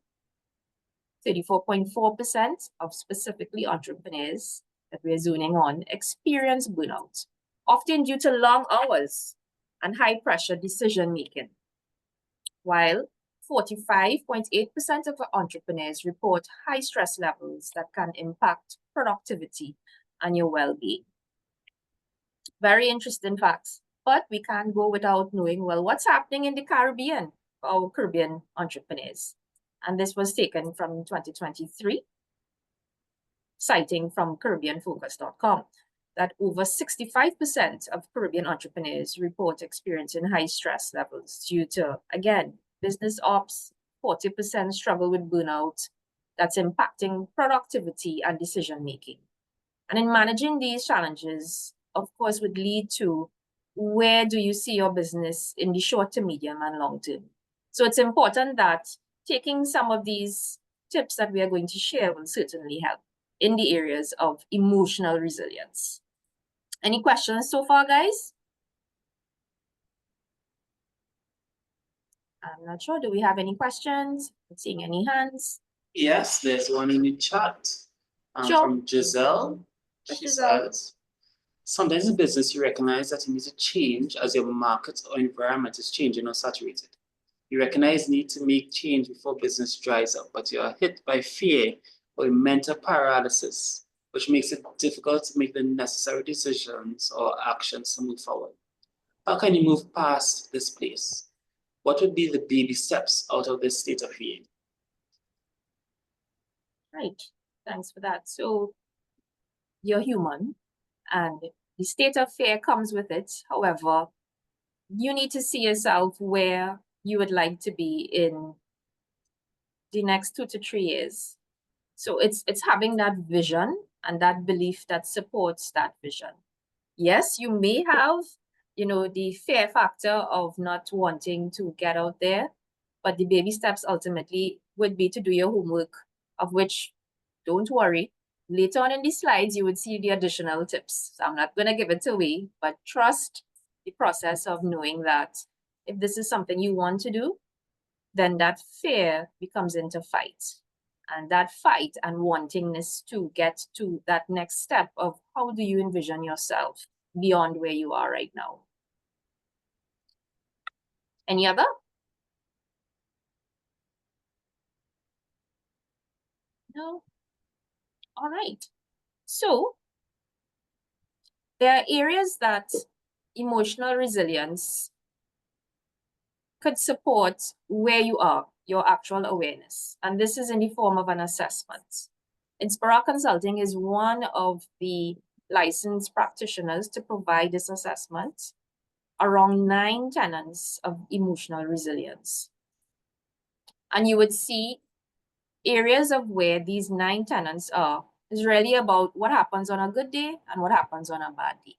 34.4% of specifically entrepreneurs that we're zooming on experience burnout, often due to long hours and high pressure decision making. While 45.8% of entrepreneurs report high stress levels that can impact productivity and your well-being. Very interesting facts. But we can't go without knowing, well, what's happening in the Caribbean for our Caribbean entrepreneurs. And this was taken from 2023, citing from CaribbeanFocus.com, that over 65% of Caribbean entrepreneurs report experiencing high stress levels due to, again, business ops. 40% struggle with burnout that's impacting productivity and decision making. And in managing these challenges, of course, would lead to where do you see your business in the short to medium and long term. So it's important that taking some of these tips that we are going to share will certainly help in the areas of emotional resilience. Any questions so far, guys? I'm not sure. Do we have any questions? I'm seeing any hands. Yes, there's one in the chat Sure. from Giselle. She says, sometimes in business you recognize that you need to change as your market or environment is changing or saturated. You recognize need to make change before business dries up, but you are hit by fear or mental paralysis, which makes it difficult to make the necessary decisions or actions to move forward. How can you move past this place? What would be the baby steps out of this state of fear? Right. Thanks for that. So you're human and the state of fear comes with it. However, you need to see yourself where you would like to be in the next 2 to 3 years. So it's having that vision and that belief that supports that vision. Yes, you may have, the fear factor of not wanting to get out there, but the baby steps ultimately would be to do your homework, of which, don't worry, later on in the slides, you would see the additional tips. So I'm not going to give it away, but trust the process of knowing that if this is something you want to do, then that fear becomes into fight. And that fight and wantingness to get to that next step of how do you envision yourself beyond where you are right now. Any other? No? All right. So there are areas that emotional resilience could support where you are, your actual awareness. And this is in the form of an assessment. Inspira Consulting is one of the licensed practitioners to provide this assessment around 9 tenets of emotional resilience. And you would see areas of where these 9 tenets are is really about what happens on a good day and what happens on a bad day.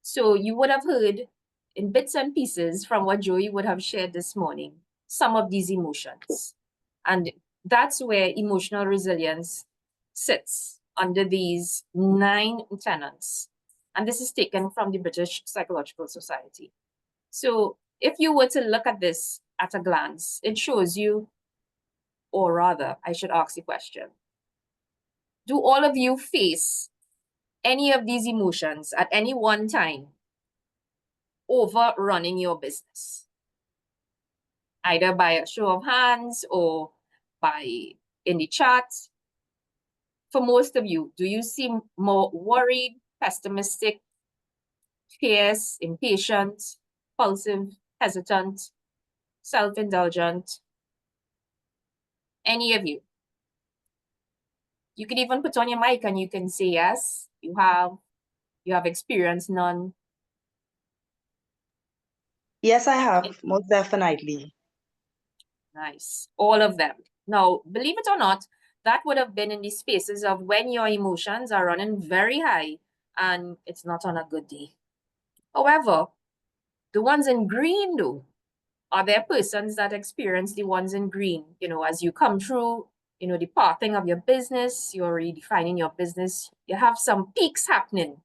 So you would have heard in bits and pieces from what Joey would have shared this morning, some of these emotions. And that's where emotional resilience sits under these 9 tenets. And this is taken from the British Psychological Society. So if you were to look at this at a glance, it shows you, or rather, I should ask the question, do all of you face any of these emotions at any one time over running your business? Either by a show of hands or by in the chat. For most of you, do you seem more worried, pessimistic, fierce, impatient, impulsive, hesitant, self-indulgent? Any of you? You can even put on your mic and you can say yes, you have experienced none. Yes, I have, most definitely. Nice. All of them. Now, believe it or not, that would have been in the spaces of when your emotions are running very high and it's not on a good day. However, the ones in green, though, are there persons that experience the ones in green, as you come through, the pathing of your business, you're redefining your business, you have some peaks happening.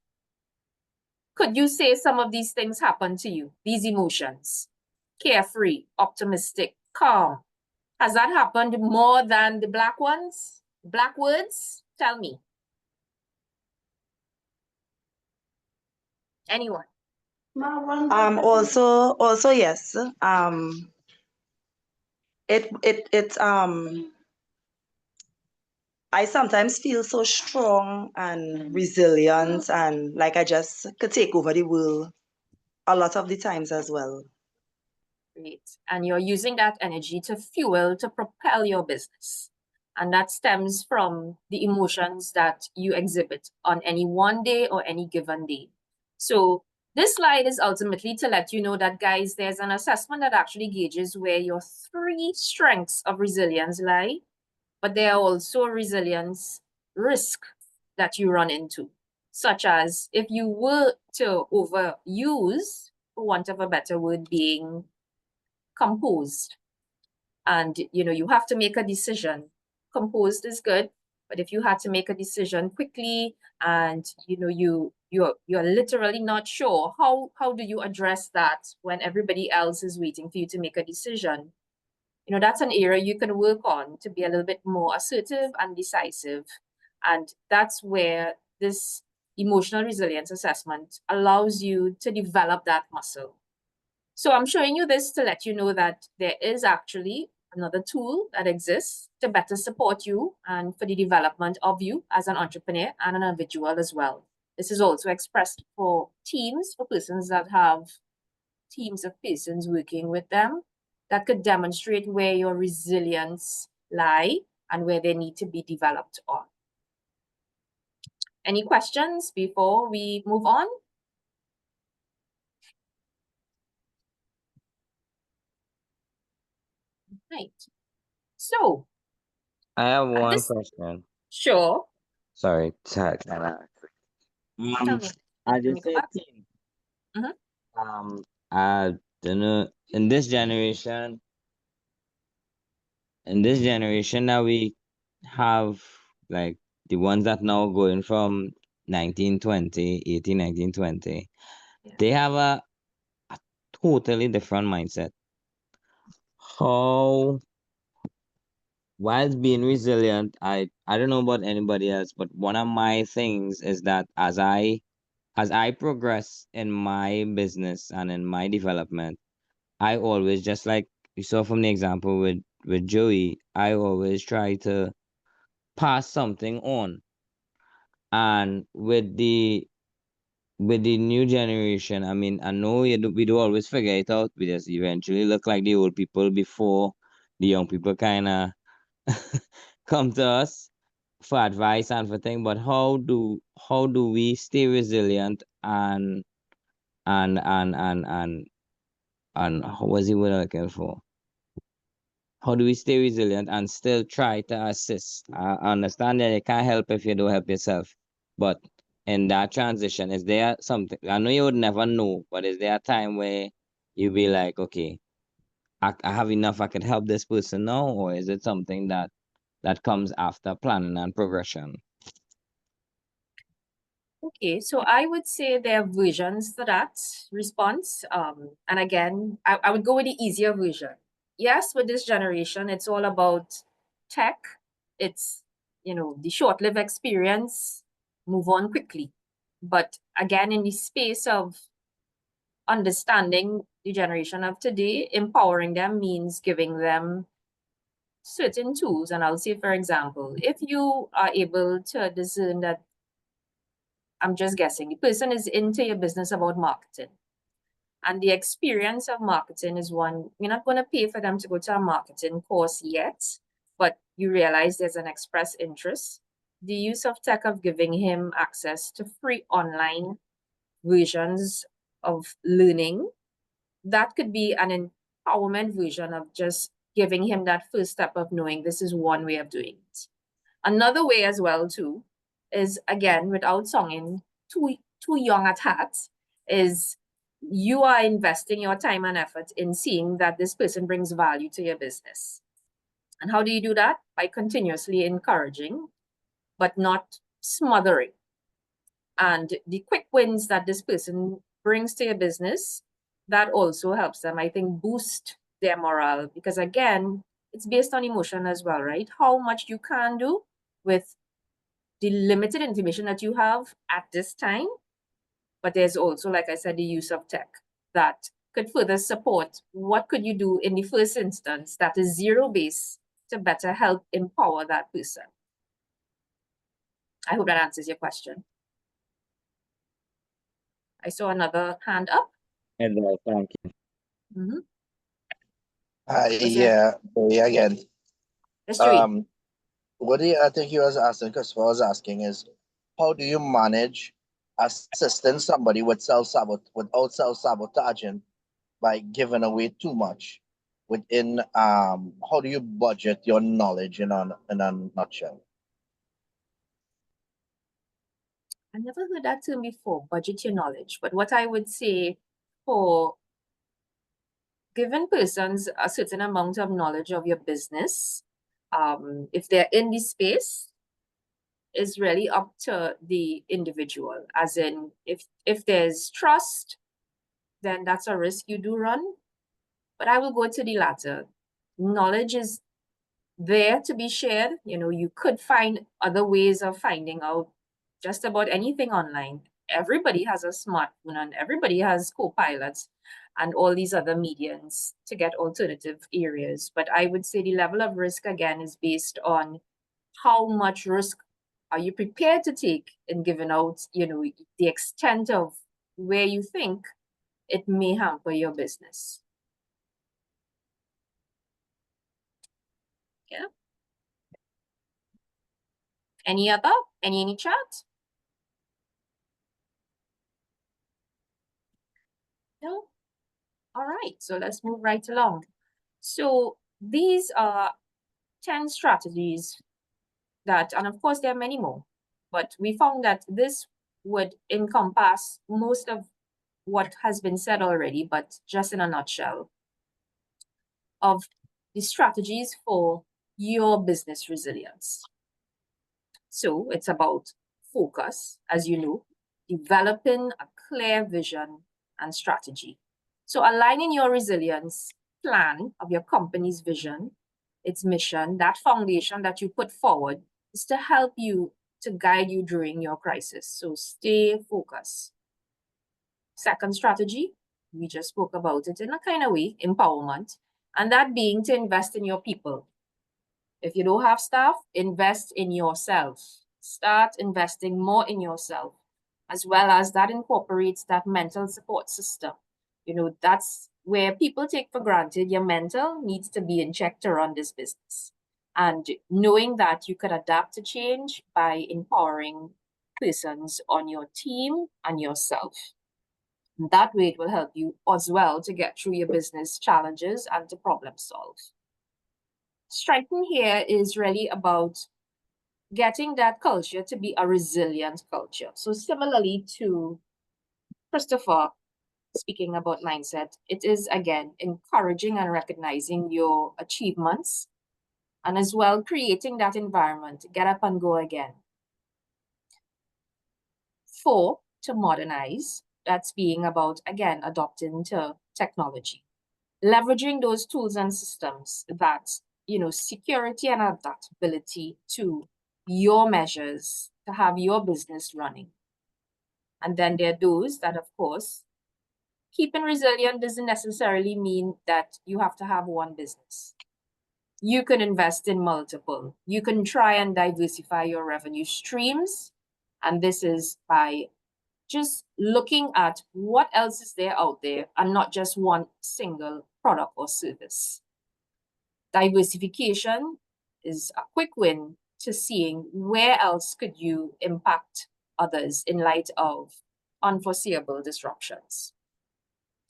Could you say some of these things happen to you, these emotions? Carefree, optimistic, calm. Has that happened more than the black ones? Black words? Tell me. Anyone? Also yes. I sometimes feel so strong and resilient and like I just could take over the world. a lot of the times as well. Great. And you're using that energy to fuel, to propel your business. And that stems from the emotions that you exhibit on any one day or any given day. So this slide is ultimately to let you know that, guys, there's an assessment that actually gauges where your 3 strengths of resilience lie, but there are also resilience risk that you run into, such as if you were to overuse, for want of a better word, being composed. And you have to make a decision. Composed is good, but if you had to make a decision quickly and you're literally not sure, how do you address that when everybody else is waiting for you to make a decision? That's an area you can work on to be a little bit more assertive and decisive. And that's where this emotional resilience assessment allows you to develop that muscle. So I'm showing you this to let you know that there is actually another tool that exists to better support you and for the development of you as an entrepreneur and an individual as well. This is also expressed for teams, for persons that have teams of persons working with them, that could demonstrate where your resilience lie and where they need to be developed on. Any questions before we move on? Right. So I have one this, question. sure. Sorry, Tell me. as you Let me go said, back. team. Mhm. I don't know. In this generation that we have, like the ones that now going from 1920, 18, 1920, Yeah. they have a totally different mindset. How, whilst being resilient, I don't know about anybody else, but one of my things is that as I progress in my business and in my development, I always, just like you saw from the example with Joey, I always try to pass something on. And with the new generation, I mean, I know we do always figure it out. We just eventually look like the old people before the young people kind of come to us for advice and for things. But how do we stay resilient and how was it what I'm looking for? How do we stay resilient and still try to assist? I understand that you can't help if you don't help yourself, but in that transition, is there something? I know you would never know, but is there a time where you be like, okay, I have enough, I can help this person now, or is it something that comes after planning and progression? Okay, so I would say there are versions to that response. And again, I would go with the easier version. Yes, with this generation, it's all about tech. It's, the short-lived experience, move on quickly. But again, in the space of understanding the generation of today, empowering them means giving them certain tools. And I'll say, for example, if you are able to discern that, I'm just guessing, the person is into your business about marketing, and the experience of marketing is one, you're not going to pay for them to go to a marketing course yet, but you realize there's an express interest. The use of tech of giving him access to free online versions of learning, that could be an empowerment version of just giving him that first step of knowing this is one way of doing it. Another way as well too is, again, without sounding too young at heart, is you are investing your time and effort in seeing that this person brings value to your business. And how do you do that? By continuously encouraging, but not smothering. And the quick wins that this person brings to your business, that also helps them, I think, boost their morale. Because again, it's based on emotion as well, right? How much you can do with the limited information that you have at this time. But there's also, like I said, the use of tech that could further support what could you do in the first instance that is zero-based to better help empower that person. I hope that answers your question. I saw another hand up. It does. Thank you. Mhm. Was there? Yeah, again. Yes, Joey. I think he was asking, Christopher was asking is, how do you manage assisting somebody with without self-sabotaging by giving away too much within, how do you budget your knowledge in a nutshell? I never heard that term before, budget your knowledge. But what I would say for given persons a certain amount of knowledge of your business, if they're in the space, is really up to the individual. As in, if there's trust, then that's a risk you do run. But I will go to the latter. Knowledge is there to be shared. You know, you could find other ways of finding out just about anything online. Everybody has a smartphone and everybody has co-pilots and all these other mediums to get alternative areas. But I would say the level of risk again is based on how much risk are you prepared to take in giving out, you know, the extent of where you think it may hamper your business. Yeah. Any other? Any chat? No? All right, so let's move right along. So these are 10 strategies that, and of course there are many more, but we found that this would encompass most of what has been said already, but just in a nutshell, of the strategies for your business resilience. So it's about focus, as you know, developing a clear vision and strategy. So aligning your resilience plan of your company's vision, its mission, that foundation that you put forward is to help you, to guide you during your crisis. So stay focused. Second strategy, we just spoke about it in a kind of way, empowerment, and that being to invest in your people. If you don't have staff, invest in yourself. Start investing more in yourself, as well as that incorporates that mental support system. You know, that's where people take for granted your mental needs to be in check to run this business. And knowing that you could adapt to change by empowering persons on your team and yourself. That way it will help you as well to get through your business challenges and to problem solve. Strengthening here is really about getting that culture to be a resilient culture. So similarly to Christopher speaking about mindset, it is again encouraging and recognizing your achievements and as well creating that environment to get up and go again. 4, to modernize. That's being about, again, adopting to technology. Leveraging those tools and systems that, you know, security and adaptability to your measures to have your business running. And then there are those that, of course, keeping resilient doesn't necessarily mean that you have to have one business. You can invest in multiple. You can try and diversify your revenue streams. And this is by just looking at what else is there out there and not just one single product or service. Diversification is a quick win to seeing where else could you impact others in light of unforeseeable disruptions.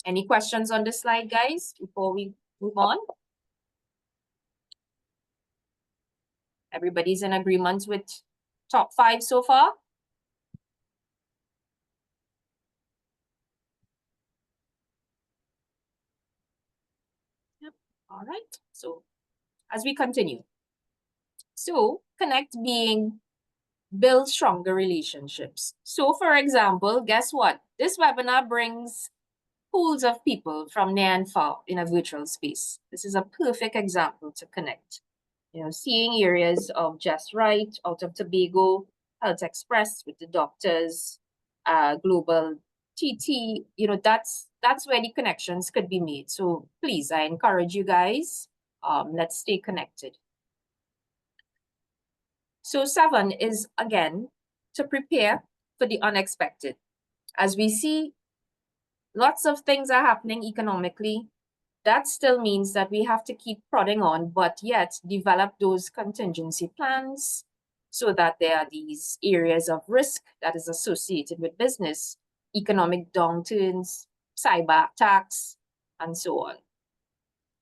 Any questions on this slide, guys, before we move on? Everybody's in agreement with top 5 so far? Yep. All right. So as we continue. So connect being build stronger relationships. So for example, guess what? This webinar brings pools of people from near and far in a virtual space. This is a perfect example to connect. You know, seeing areas of Just Right out of Tobago, Health Express with the doctors, Global TT, you know, that's where the connections could be made. So please, I encourage you guys, let's stay connected. So 7 is, again, to prepare for the unexpected. As we see lots of things are happening economically. That still means that we have to keep prodding on, but yet develop those contingency plans so that there are these areas of risk that is associated with business, economic downturns, cyber attacks, and so on.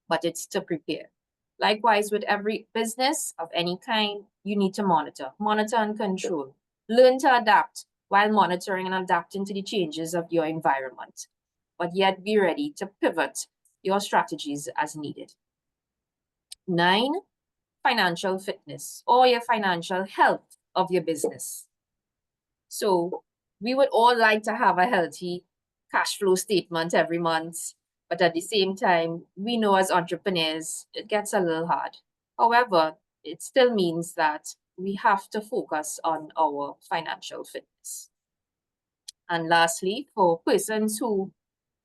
But it's to prepare. Likewise, with every business of any kind, you need to monitor and control. Learn to adapt while monitoring and adapting to the changes of your environment, but yet be ready to pivot your strategies as needed. 9, financial fitness or your financial health of your business. So we would all like to have a healthy cash flow statement every month, but at the same time, we know as entrepreneurs, it gets a little hard. However, it still means that we have to focus on our financial fitness. And lastly, for persons who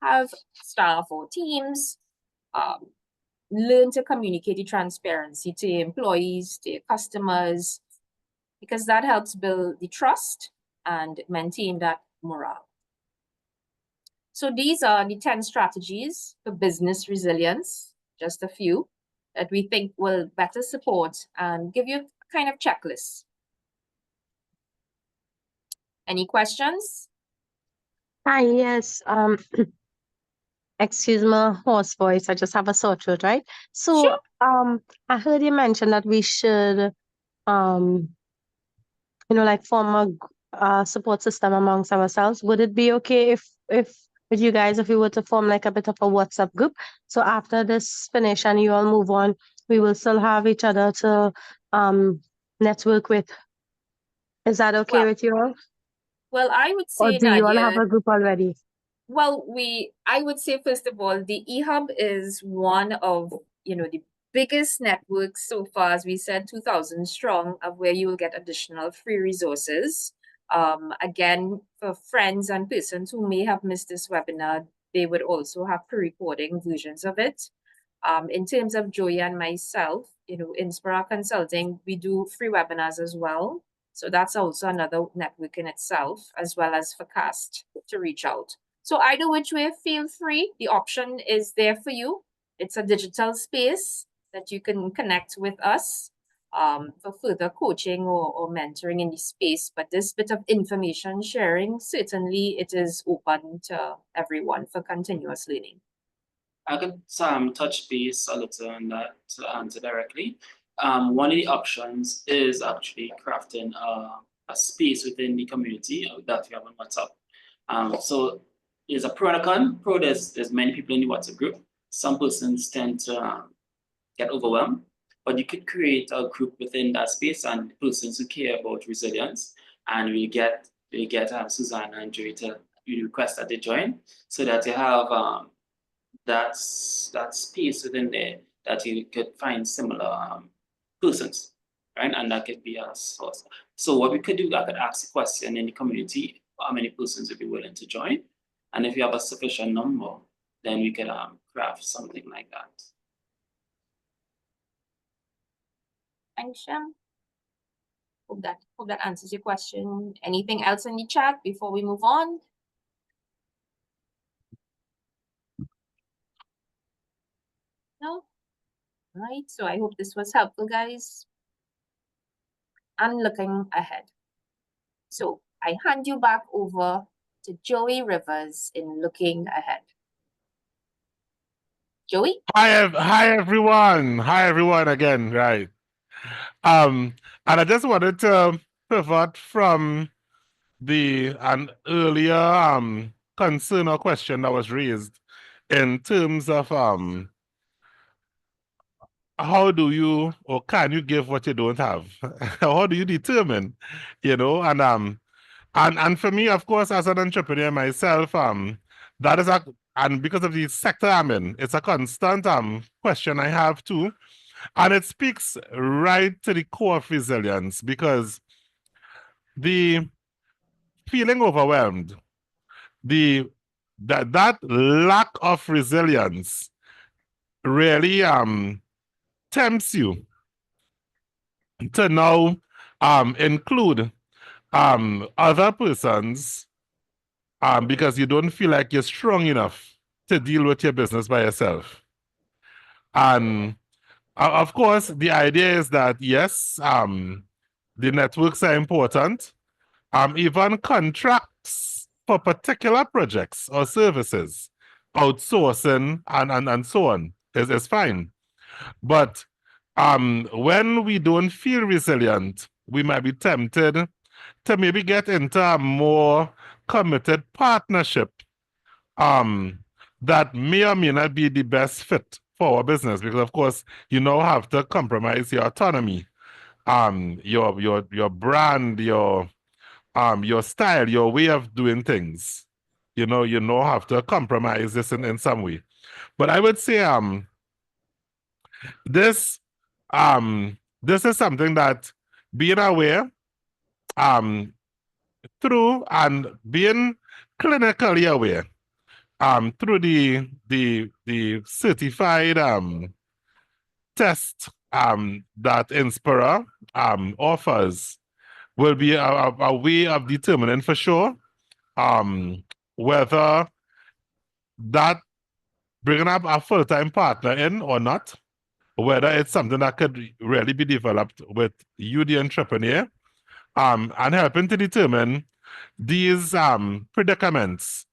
have staff or teams, learn to communicate the transparency to your employees, to your customers, because that helps build the trust and maintain that morale. So these are the 10 strategies for business resilience, just a few that we think will better support and give you a kind of checklist. Any questions? Hi, yes. Excuse my hoarse voice. I just have a sore throat, right? So, Sure. I heard you mention that we should, like form a support system amongst ourselves. Would it be okay if with you guys, if we were to form like a bit of a WhatsApp group? So after this finish and you all move on, we will still have each other to network with. Is that okay with you all? Well, I would Or say, do you all Nadia, have a group already? well, I would say, first of all, the EHub is one of, the biggest networks so far, as we said, 2,000 strong, of where you will get additional free resources. Again, for friends and persons who may have missed this webinar, they would also have pre-recording versions of it. In terms of Joey and myself, Inspira Consulting, we do free webinars as well. So that's also another network in itself, as well as for C.A.S.T.T to reach out. So either which way, feel free. The option is there for you. It's a digital space that you can connect with us for further coaching or mentoring in the space. But this bit of information sharing, certainly it is open to everyone for continuous learning. I could touch base a little on that to answer directly. One of the options is actually crafting a space within the community that we have on WhatsApp. So there's a pro and a con. Pro, there's many people in the WhatsApp group. Some persons tend to get overwhelmed, but you could create a group within that space and persons who care about resilience, and we get Susanna and Joey to request that they join, so that you have that space within there that you could find similar persons, right? And that could be a source. So what we could do, I could ask a question in the community, how many persons would be willing to join? And if you have a sufficient number, then we could craft something like that. Thanks, Shem. Hope that answers your question. Anything else in the chat before we move on? No? Right, so I hope this was helpful, guys. And looking ahead. So I hand you back over to Joey Rivers in looking ahead. Joey? Hi everyone. Hi everyone again, right. And I just wanted to pivot from an earlier concern or question that was raised in terms of how do you or can you give what you don't have? How do you determine, and for me, of course, as an entrepreneur myself, that is and because of the sector I'm in, it's a constant question I have too. And it speaks right to the core of resilience, because the feeling overwhelmed, that lack of resilience really tempts you to now include other persons because you don't feel like you're strong enough to deal with your business by yourself. And of course, the idea is that yes, the networks are important. Even contracts for particular projects or services, outsourcing and so on is fine. But when we don't feel resilient, we might be tempted to maybe get into a more committed partnership that may or may not be the best fit for our business, because of course you now have to compromise your autonomy, your brand, your style, your way of doing things. You know have to compromise this in some way. But I would say this this is something that being aware through and being clinically aware through the certified test that Inspira offers will be a way of determining for sure whether that bringing up a full-time partner in or not, whether it's something that could really be developed with you, the entrepreneur, and helping to determine these predicaments.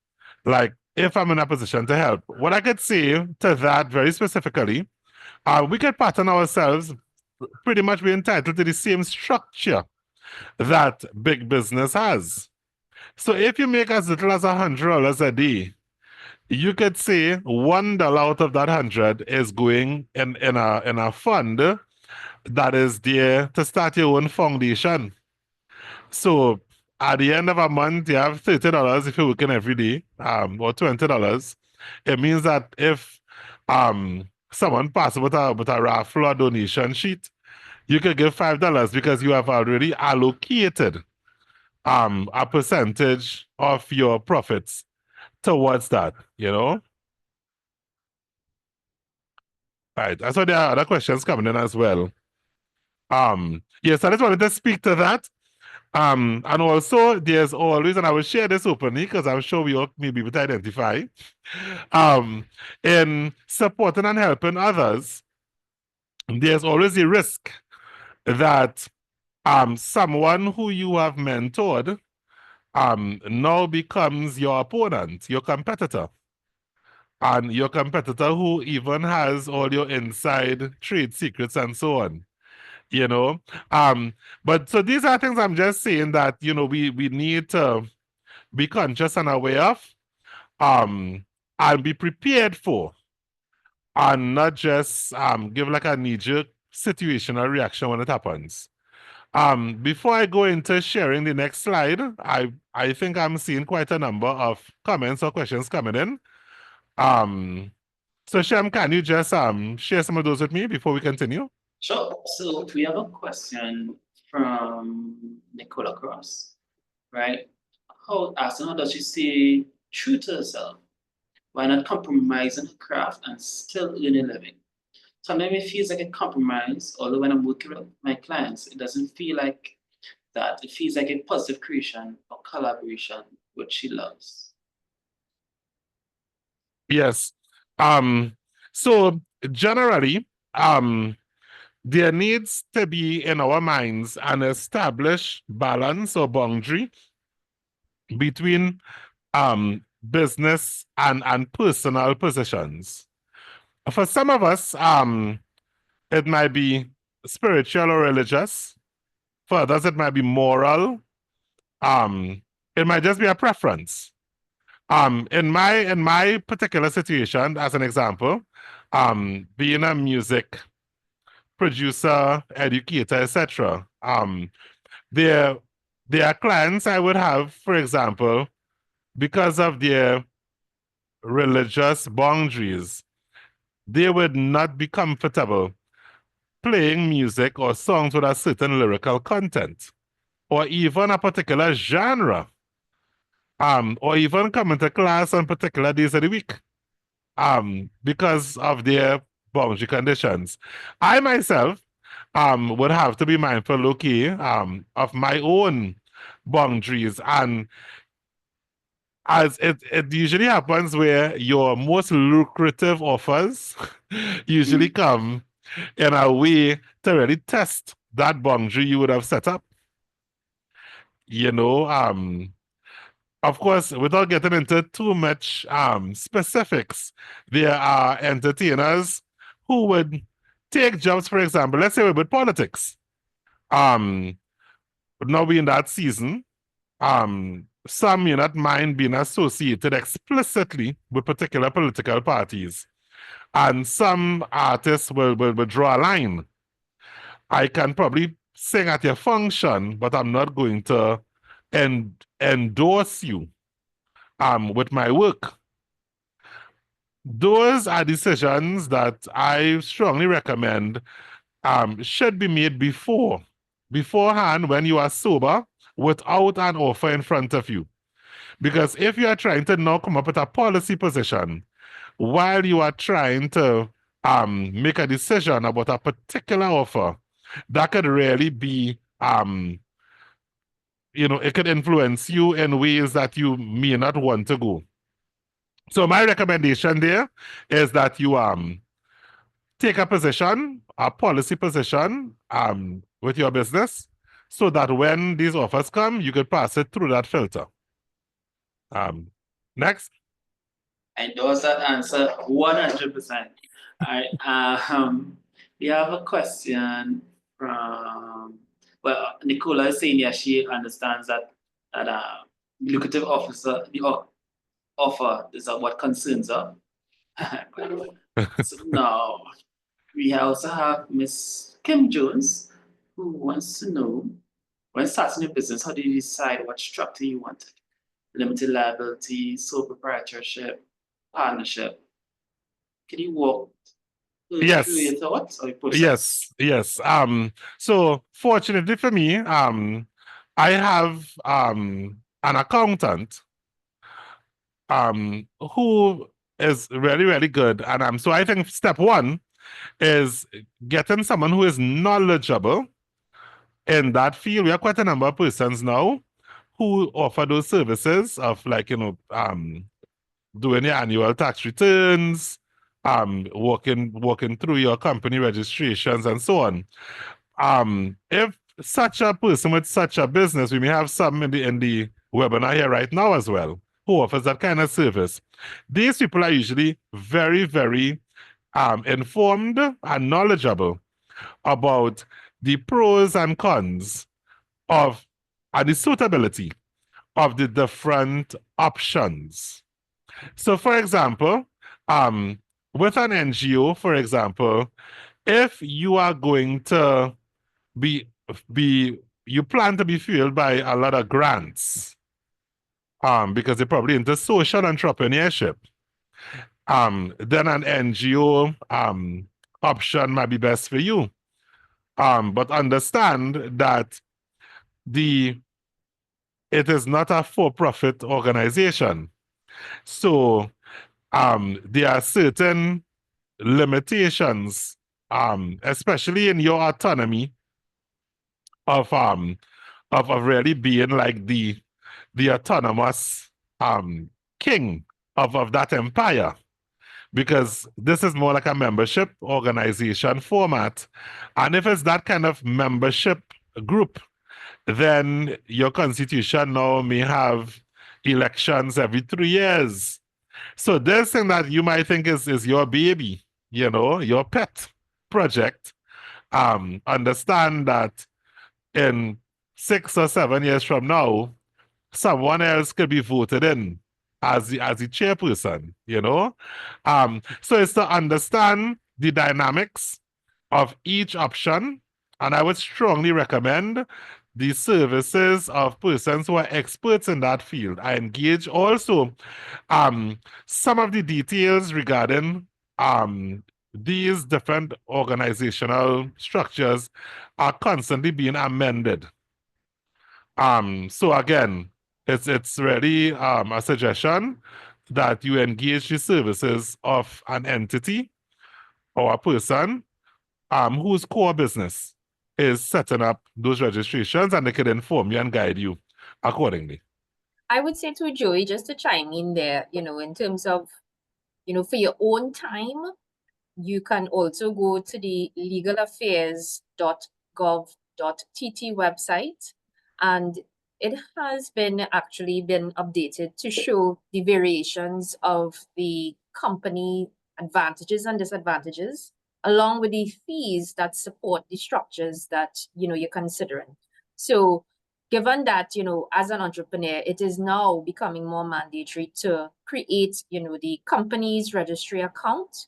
Like if I'm in a position to help, what I could say to that very specifically, we could pattern ourselves pretty much be entitled to the same structure that big business has. So if you make as little as $100 a day, you could say $1 out of that 100 is going in a fund that is there to start your own foundation. So at the end of a month, you have $30 if you're working every day, or $20. It means that if someone passes with a raffle or donation sheet, you could give $5 because you have already allocated a percentage of your profits towards that, Right. So there are other questions coming in as well. Yes, I just wanted to speak to that. And also there's always, and I will share this openly because I'm sure we all may be able to identify, in supporting and helping others, there's always a risk that someone who you have mentored now becomes your opponent, your competitor. And your competitor who even has all your inside trade secrets and so on. But so these are things I'm just saying that we need to be conscious and aware of, and be prepared for, and not just give like a knee-jerk situational reaction when it happens. Before I go into sharing the next slide, I think I'm seeing quite a number of comments or questions coming in. So Shem, can you just share some of those with me before we continue? Sure. So we have a question from Nicola Cross, right? How does she stay true to herself? Why not compromise on her craft and still earn a living? Sometimes it feels like a compromise, although when I'm working with my clients, it doesn't feel like that. It feels like a positive creation or collaboration, which she loves. Yes. So generally, there needs to be in our minds an established balance or boundary between business and personal positions. For some of us, it might be spiritual or religious. For others, it might be moral. It might just be a preference. In my particular situation, as an example, being a music producer, educator, etc. There are clients I would have, for example, because of their religious boundaries, they would not be comfortable playing music or songs with a certain lyrical content, or even a particular genre, or even coming to class on particular days of the week, because of their boundary conditions. I myself would have to be mindful, okay, of my own boundaries, and as it usually happens where your most lucrative offers usually come in a way to really test that boundary you would have set up. You know, of course, without getting into too much specifics, there are entertainers who would take jobs, for example, let's say with politics. Now we in that season, some may not mind being associated explicitly with particular political parties. And some artists will draw a line. I can probably sing at your function, but I'm not going to endorse you with my work. Those are decisions that I strongly recommend should be made beforehand when you are sober, without an offer in front of you. Because if you are trying to now come up with a policy position while you are trying to make a decision about a particular offer, that could really be, it could influence you in ways that you may not want to go. So my recommendation there is that you take a position, a policy position with your business, so that when these offers come, you could pass it through that filter. Next. I endorse that answer 100%. All right. We have a question from, well, Nicola is saying, yeah, she understands that lucrative offer is what concerns her. So now we also have Miss Kim Jones, who wants to know, when starting a business, how do you decide what structure you want? Limited liability, sole proprietorship, partnership. Can you walk through your thoughts? Or Yes. So fortunately for me, I have an accountant who is really, really good. And so I think step one is getting someone who is knowledgeable in that field. We have quite a number of persons now who offer those services of, like, doing your annual tax returns, working through your company registrations and so on. If such a person with such a business, we may have some in the webinar here right now as well, who offers that kind of service. These people are usually very, very informed and knowledgeable about the pros and cons of and the suitability of the different options. So, for example, with an NGO, for example, if you are going to you plan to be fueled by a lot of grants, because they're probably into social entrepreneurship, then an NGO option might be best for you. But understand that it is not a for-profit organization. So there are certain limitations, especially in your autonomy of really being like the autonomous king of that empire. Because this is more like a membership organization format. And if it's that kind of membership group, then your constitution now may have elections every 3 years. So this thing that you might think is your baby, your pet project, understand that in 6 or 7 years from now, someone else could be voted in as the chairperson, So it's to understand the dynamics of each option, and I would strongly recommend the services of persons who are experts in that field. I engage also some of the details regarding these different organizational structures are constantly being amended. So again, it's really a suggestion that you engage the services of an entity or a person whose core business is setting up those registrations, and they can inform you and guide you accordingly. I would say to Joey, just to chime in there, in terms of, for your own time, you can also go to the legalaffairs.gov.tt website, and it has actually been updated to show the variations of the company advantages and disadvantages, along with the fees that support the structures that you're considering. So given that as an entrepreneur, it is now becoming more mandatory to create the company's registry account,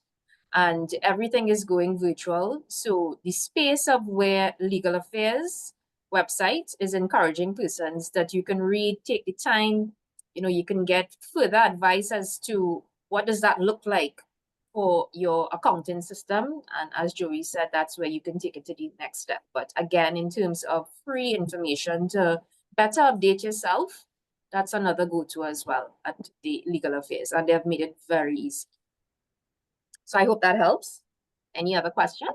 and everything is going virtual. So the space of where Legal Affairs website is encouraging persons that you can read, take the time, you can get further advice as to what does that look like for your accounting system. And as Joey said, that's where you can take it to the next step. But again, in terms of free information to better update yourself, that's another go-to as well at the Legal Affairs, and they have made it very easy. So I hope that helps. Any other question?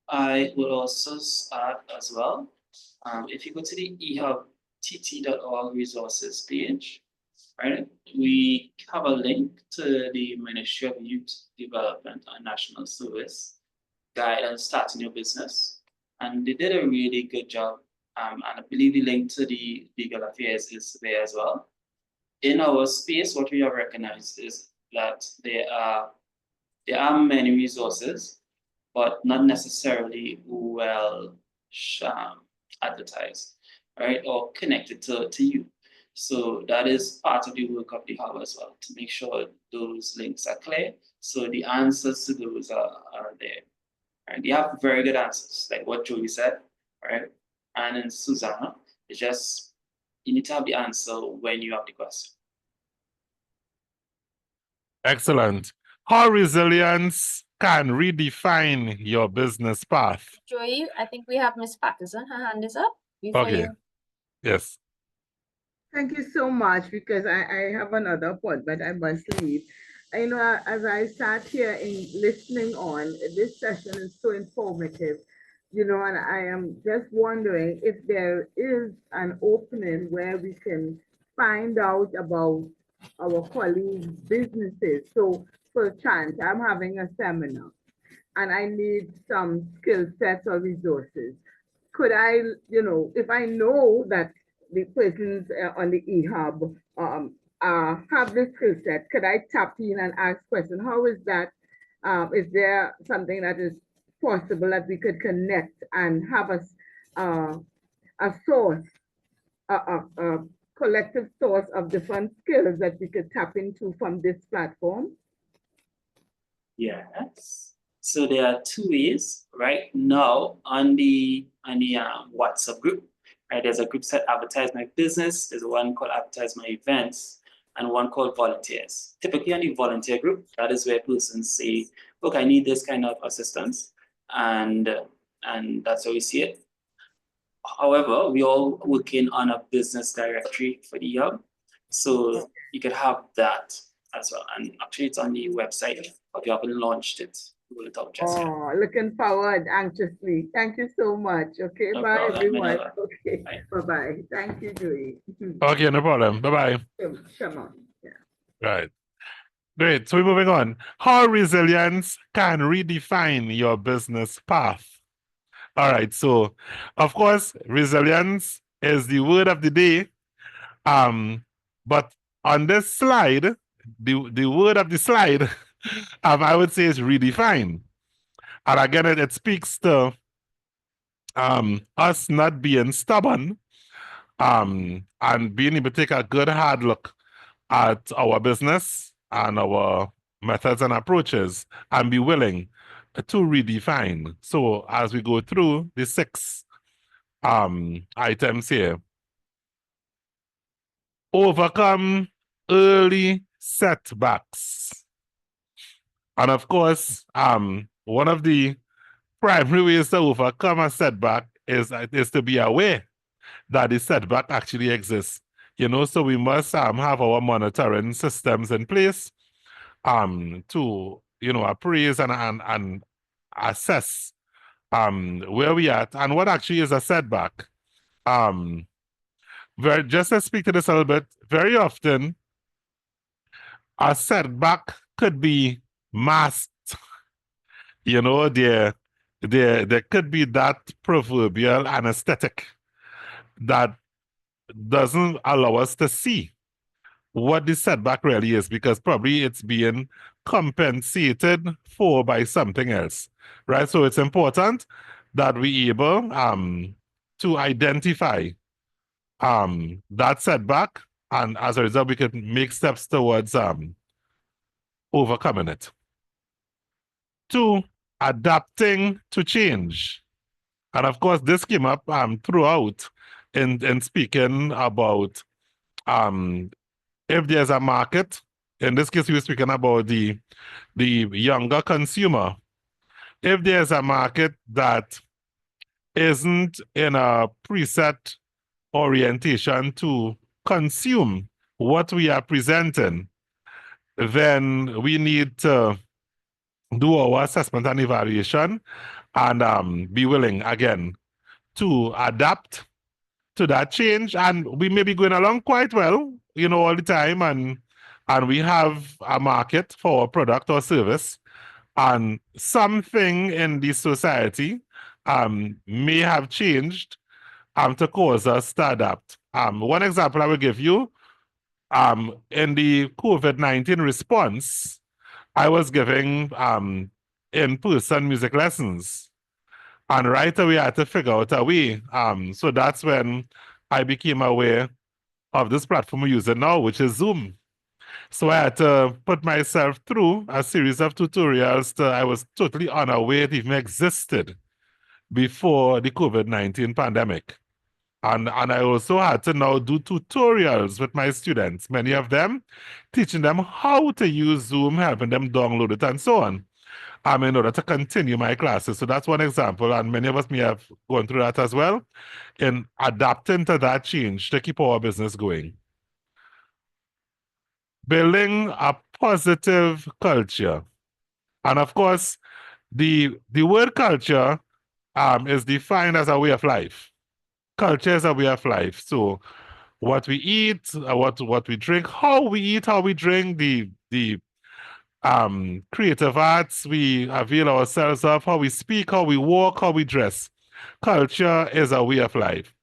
I will also add as well, if you go to the EHub tt.org resources page, right, we have a link to the Ministry of Youth Development and National Service guide on starting your business. And they did a really good job. And I believe the link to the Legal Affairs is there as well. In our space, what we have recognized is that there are many resources, but not necessarily well advertised, right, or connected to you. So that is part of the work of the hub as well, to make sure those links are clear. So the answers to those are there. Right? You have very good answers, like what Joey said, right? And then Susanna, it's just, you need to have the answer when you have the question. Excellent. How resilience can redefine your business path? Joey, I think we have Miss Patterson. Her hand is up. Before Okay. you. Yes. Thank you so much, because I have another appointment I must leave. As I sat here in listening on, this session is so informative, and I am just wondering if there is an opening where we can find out about our colleagues' businesses. So for a chance, I'm having a seminar and I need some skill sets or resources. Could I, if I know that the persons on the EHub have the skill set, could I tap in and ask questions? How is that? Is there something that is possible that we could connect and have a source, a collective source of different skills that we could tap into from this platform? Yes. So there are two ways right now on the WhatsApp group. Right, there's a group set Advertise My Business. There's one called Advertise My Events, and one called Volunteers. Typically on the volunteer group, that is where persons say, look, I need this kind of assistance, and that's how we see it. However, we all working on a business directory for the hub, so you could have that as well. And actually, it's on the website, but we haven't launched it. Roll it out just yet. Looking forward anxiously. Thank you so much. Okay, No bye problem, everyone. Manila. Okay, Bye. bye-bye. Thank you, Joey. Okay, no problem. Bye-bye. Shemeon. Yeah. Right. Great. So we're moving on. How resilience can redefine your business path? All right. So, of course, resilience is the word of the day. But on this slide, the word of the slide, I would say is redefine. And again, it speaks to us not being stubborn, and being able to take a good hard look at our business and our methods and approaches and be willing to redefine. So as we go through the 6 items here, overcome early setbacks. And of course, one of the primary ways to overcome a setback is to be aware that the setback actually exists. So we must have our monitoring systems in place to appraise and assess where we at and what actually is a setback. just to speak to this a little bit, very often a setback could be masked. You know, there could be that proverbial anesthetic that doesn't allow us to see what the setback really is, because probably it's being compensated for by something else, right? So it's important that we able to identify that setback, and as a result, we can make steps towards overcoming it. 2, adapting to change. And of course, this came up throughout in speaking about if there's a market. In this case, we were speaking about the younger consumer. If there's a market that isn't in a preset orientation to consume what we are presenting, then we need to do our assessment and evaluation and be willing again to adapt to that change. And we may be going along quite well, you know, all the time, and we have a market for a product or service, and something in the society may have changed to cause us to adapt. One example I will give you, in the COVID-19 response, I was giving in-person music lessons. And right away, I had to figure out a way. So that's when I became aware of this platform we're using now, which is Zoom. So I had to put myself through a series of tutorials that I was totally unaware it even existed before the COVID-19 pandemic. And I also had to now do tutorials with my students, many of them teaching them how to use Zoom, helping them download it and so on, in order to continue my classes. So that's one example, and many of us may have gone through that as well, in adapting to that change to keep our business going. Building a positive culture. And of course, the word culture is defined as a way of life. Culture is a way of life. So what we eat, what we drink, how we eat, how we drink, the creative arts we avail ourselves of, how we speak, how we walk, how we dress. Culture is a way of life.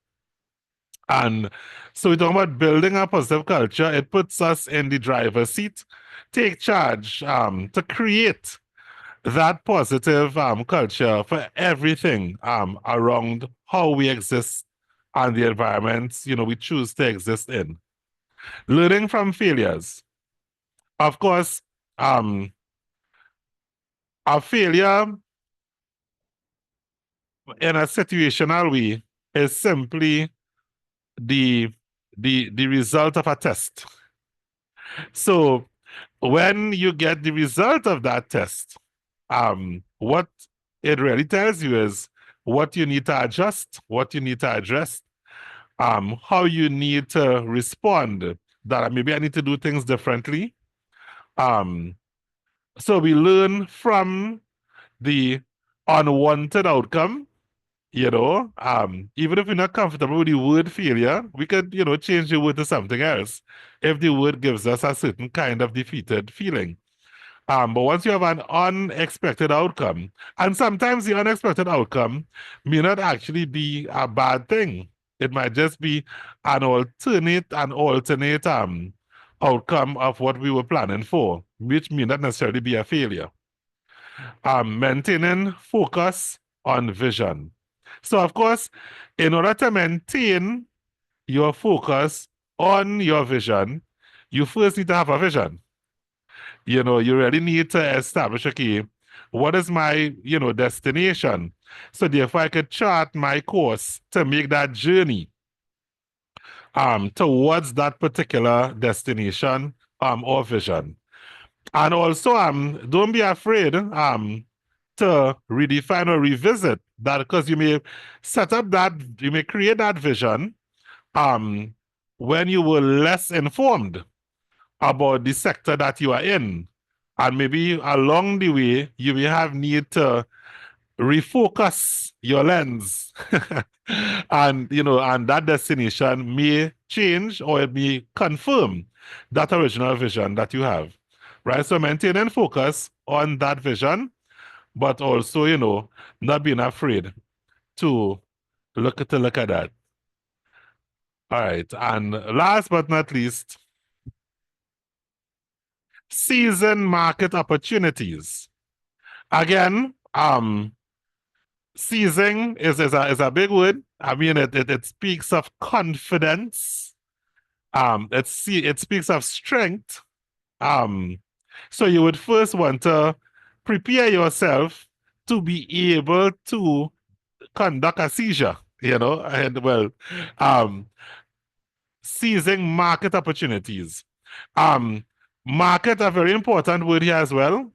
And so we're talking about building a positive culture. It puts us in the driver's seat, take charge to create that positive culture for everything around how we exist and the environments, you know, we choose to exist in. Learning from failures. Of course, a failure in a situational way is simply the result of a test. So when you get the result of that test, what it really tells you is what you need to adjust, what you need to address, how you need to respond, that maybe I need to do things differently. So we learn from the unwanted outcome, you know, even if we're not comfortable with the word failure, we could, you know, change the word to something else if the word gives us a certain kind of defeated feeling. But once you have an unexpected outcome, and sometimes the unexpected outcome may not actually be a bad thing. It might just be an alternate outcome of what we were planning for, which may not necessarily be a failure. Maintaining focus on vision. So, of course, in order to maintain your focus on your vision, you first need to have a vision. You know, you really need to establish, okay, what is my, you know, destination? So therefore I could chart my course to make that journey towards that particular destination or vision. And also don't be afraid to redefine or revisit that, because you may set up that, you may create that vision when you were less informed about the sector that you are in. And maybe along the way, you may have need to refocus your lens. And and that destination may change or it may confirm that original vision that you have. Right? So maintaining focus on that vision, but also, not being afraid to look at that. All right. And last but not least, season market opportunities. Again, seizing is a big word. I mean, it speaks of confidence. It speaks of strength. So you would first want to prepare yourself to be able to conduct a seizure, and seizing market opportunities. Market a very important word here as well,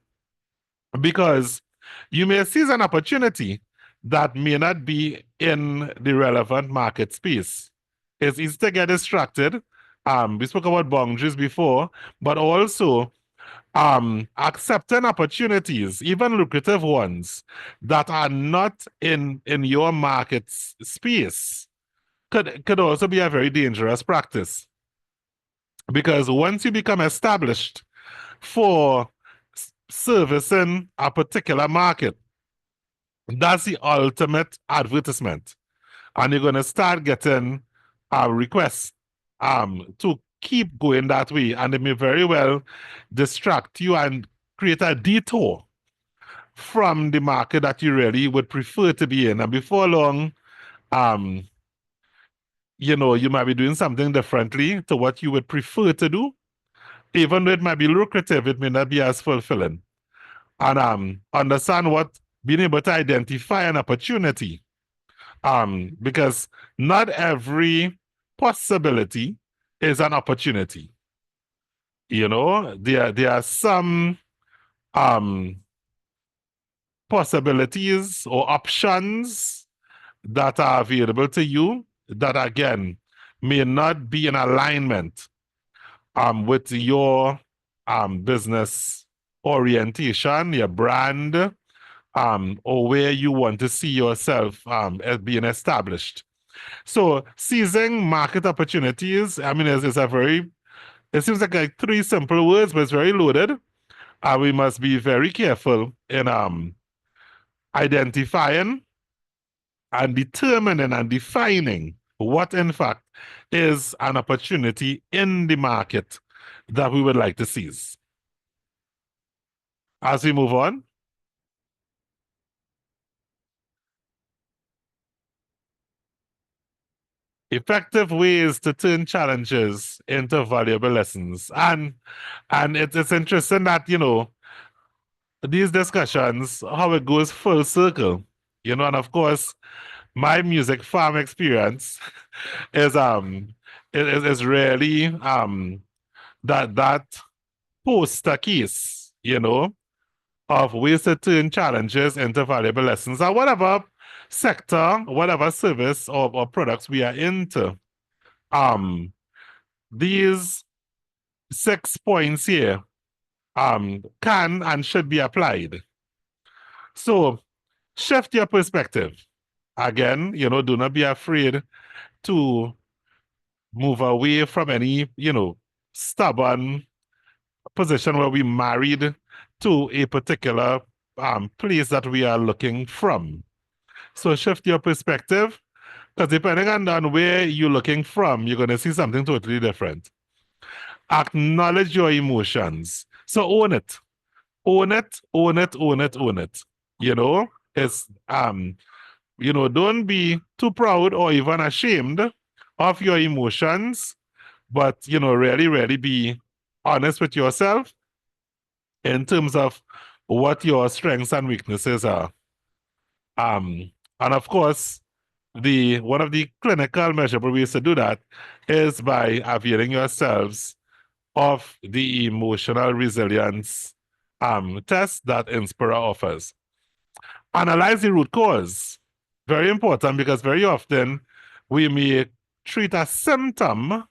because you may seize an opportunity that may not be in the relevant market space. It's easy to get distracted. We spoke about boundaries before, but also accepting opportunities, even lucrative ones, that are not in your market space could also be a very dangerous practice. Because once you become established for servicing a particular market, that's the ultimate advertisement. And you're going to start getting requests to keep going that way. And it may very well distract you and create a detour from the market that you really would prefer to be in. And before long, you might be doing something differently to what you would prefer to do. Even though it might be lucrative, it may not be as fulfilling. And understand what being able to identify an opportunity. Because not every possibility is an opportunity. There are some possibilities or options that are available to you that, again, may not be in alignment with your business orientation, your brand, or where you want to see yourself as being established. So seizing market opportunities, I mean, it seems like 3 simple words, but it's very loaded. We must be very careful in identifying and determining and defining what, in fact, is an opportunity in the market that we would like to seize. As we move on, effective ways to turn challenges into valuable lessons. And it's interesting that, these discussions, how it goes full circle, and of course, my music farm experience is really that poster case, of ways to turn challenges into valuable lessons. And whatever sector, whatever service or products we are into, these 6 points here can and should be applied. So shift your perspective. Again, do not be afraid to move away from any, stubborn position where we married to a particular place that we are looking from. So shift your perspective, because depending on where you're looking from, you're going to see something totally different. Acknowledge your emotions. So own it. Own it, own it, own it, own it. It's don't be too proud or even ashamed of your emotions, but really, really be honest with yourself in terms of what your strengths and weaknesses are. And of course, one of the clinical measurable ways to do that is by availing yourselves of the emotional resilience test that Inspira offers. Analyze the root cause. Very important, because very often we may treat a symptom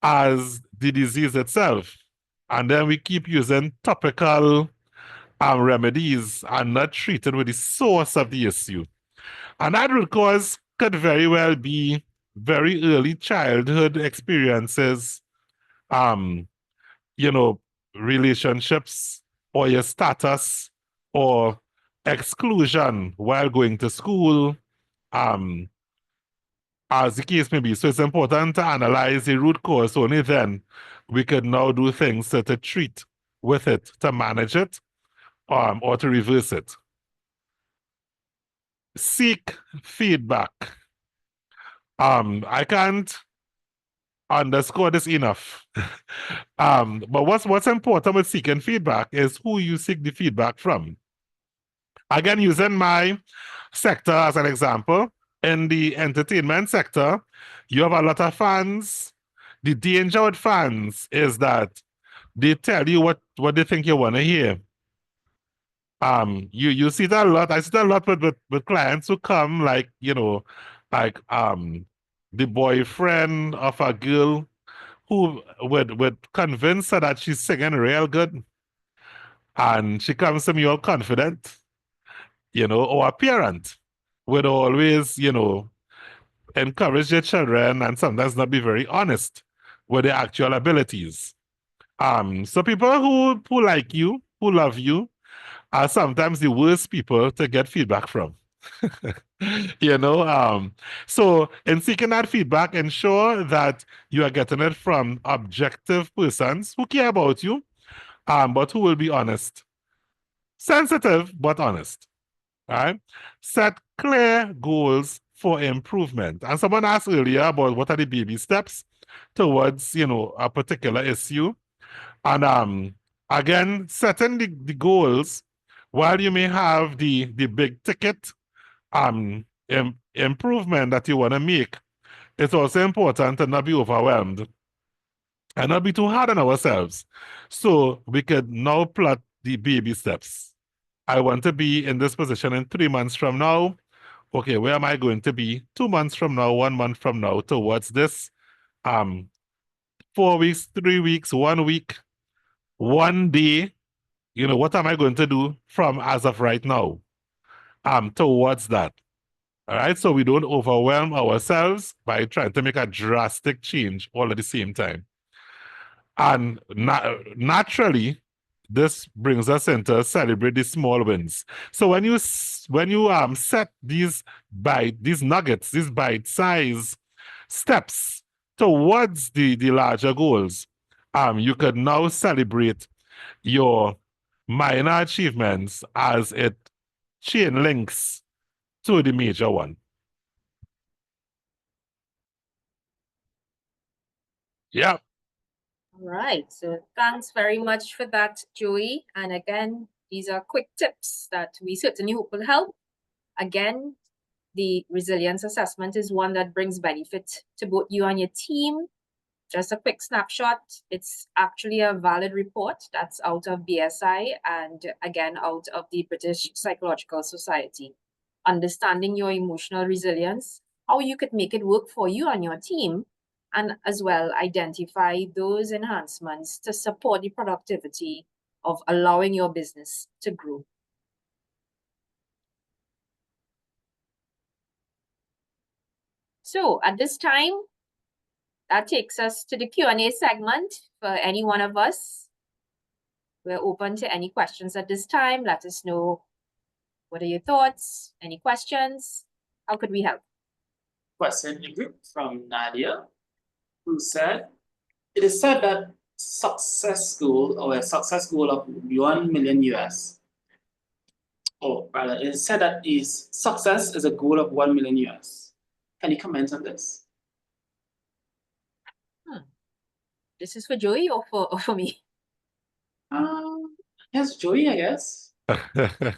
as the disease itself. And then we keep using topical remedies are not treated with the source of the issue. And that root cause could very well be very early childhood experiences, um, relationships, or your status, or exclusion while going to school, as the case may be. So it's important to analyze the root cause. Only then we could now do things to treat with it, to manage it, or to reverse it. Seek feedback. I can't underscore this enough. But what's important with seeking feedback is who you seek the feedback from. Again, using my sector as an example, in the entertainment sector, you have a lot of fans. The danger with fans is that they tell you what they think you want to hear. You see that a lot. I see that a lot with clients who come, like, like the boyfriend of a girl who would convince her that she's singing real good, and she comes to me all confident, or a parent would always, encourage their children and sometimes not be very honest with their actual abilities. So people who like you, who love you, are sometimes the worst people to get feedback from. So in seeking that feedback, ensure that you are getting it from objective persons who care about you, but who will be honest. Sensitive, but honest. Right? Set clear goals for improvement. And someone asked earlier about what are the baby steps towards, a particular issue. And again, setting the goals, while you may have the big ticket improvement that you want to make, it's also important to not be overwhelmed and not be too hard on ourselves. So we could now plot the baby steps. I want to be in this position in 3 months from now. Okay, where am I going to be 2 months from now, 1 month from now towards this? 4 weeks, 3 weeks, 1 week, 1 day. What am I going to do from as of right now towards that? All right, so we don't overwhelm ourselves by trying to make a drastic change all at the same time. And naturally, this brings us into celebrate the small wins. So when you set these nuggets, these bite-sized steps towards the larger goals, you could now celebrate your minor achievements as it chain links to the major one. Yeah. All right, so thanks very much for that, Joey. And again, these are quick tips that we certainly hope will help. Again, the resilience assessment is one that brings benefit to both you and your team. Just a quick snapshot. It's actually a valid report that's out of BSI and again, out of the British Psychological Society. Understanding your emotional resilience, how you could make it work for you and your team, and as well identify those enhancements to support the productivity of allowing your business to grow. So at this time, that takes us to the Q&A segment for any one of us. We're open to any questions at this time. Let us know, what are your thoughts? Any questions? How could we help? Question in the group from Nadia, who said, it is said that success goal or a success goal of 1 million US, or rather, it is said that success is a goal of 1 million US. Can you comment on this? This is for Joey or for me? Yes, Joey, I guess. Can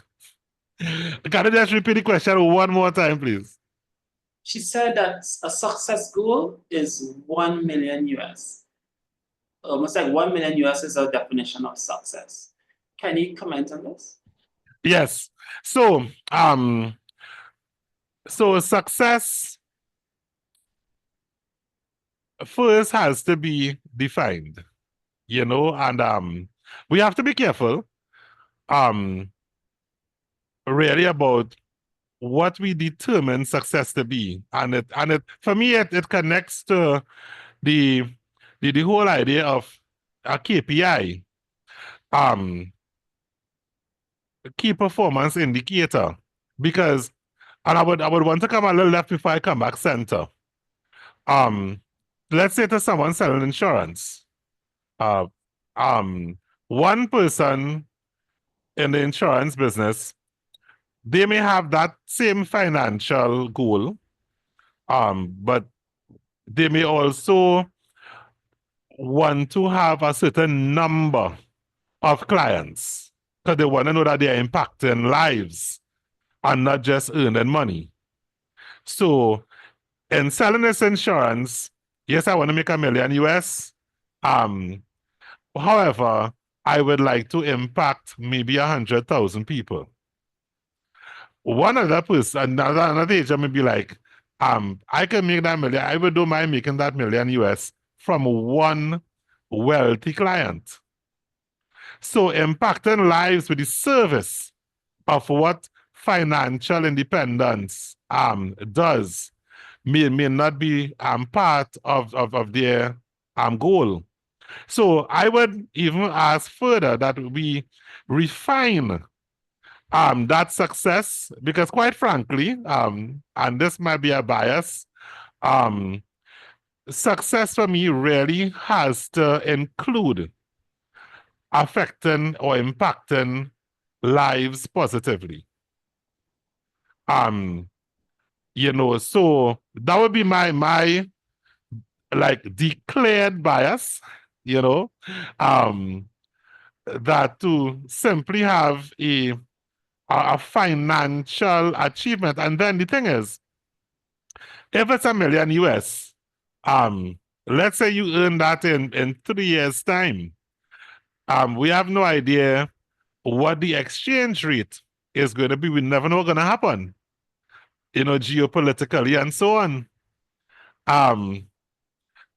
you just repeat the question one more time, please? She said that a success goal is 1 million US. Almost like 1 million US is a definition of success. Can you comment on this? Yes. So, success first has to be defined, and we have to be careful really about what we determine success to be. And it for me it connects to the whole idea of a KPI, key performance indicator. Because and I would want to come a little left before I come back center. Let's say to someone selling insurance. Uh, one person in the insurance business, they may have that same financial goal, but they may also want to have a certain number of clients because they want to know that they're impacting lives and not just earning money. So in selling this insurance, yes, I want to make $1 million US. However, I would like to impact maybe 100,000 people. One other person, another agent may be like, I can make that million. I would don't mind making that $1 million US from one wealthy client. So impacting lives with the service of what financial independence does may not be part of their goal. So I would even ask further that we refine that success, because quite frankly, and this might be a bias, success for me really has to include affecting or impacting lives positively. So that would be my like declared bias, that to simply have a financial achievement. And then the thing is, if it's $1 million US, let's say you earn that in 3 years' time, we have no idea what the exchange rate is going to be. We never know what's going to happen, geopolitically and so on.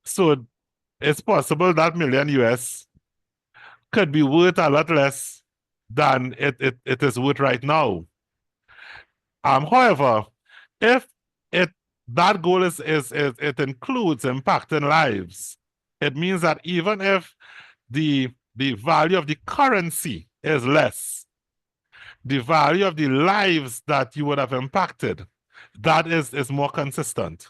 So it's possible that $1 million US could be worth a lot less than it is worth right now. However, if that goal is it includes impacting lives, it means that even if the value of the currency is less, the value of the lives that you would have impacted, that is more consistent,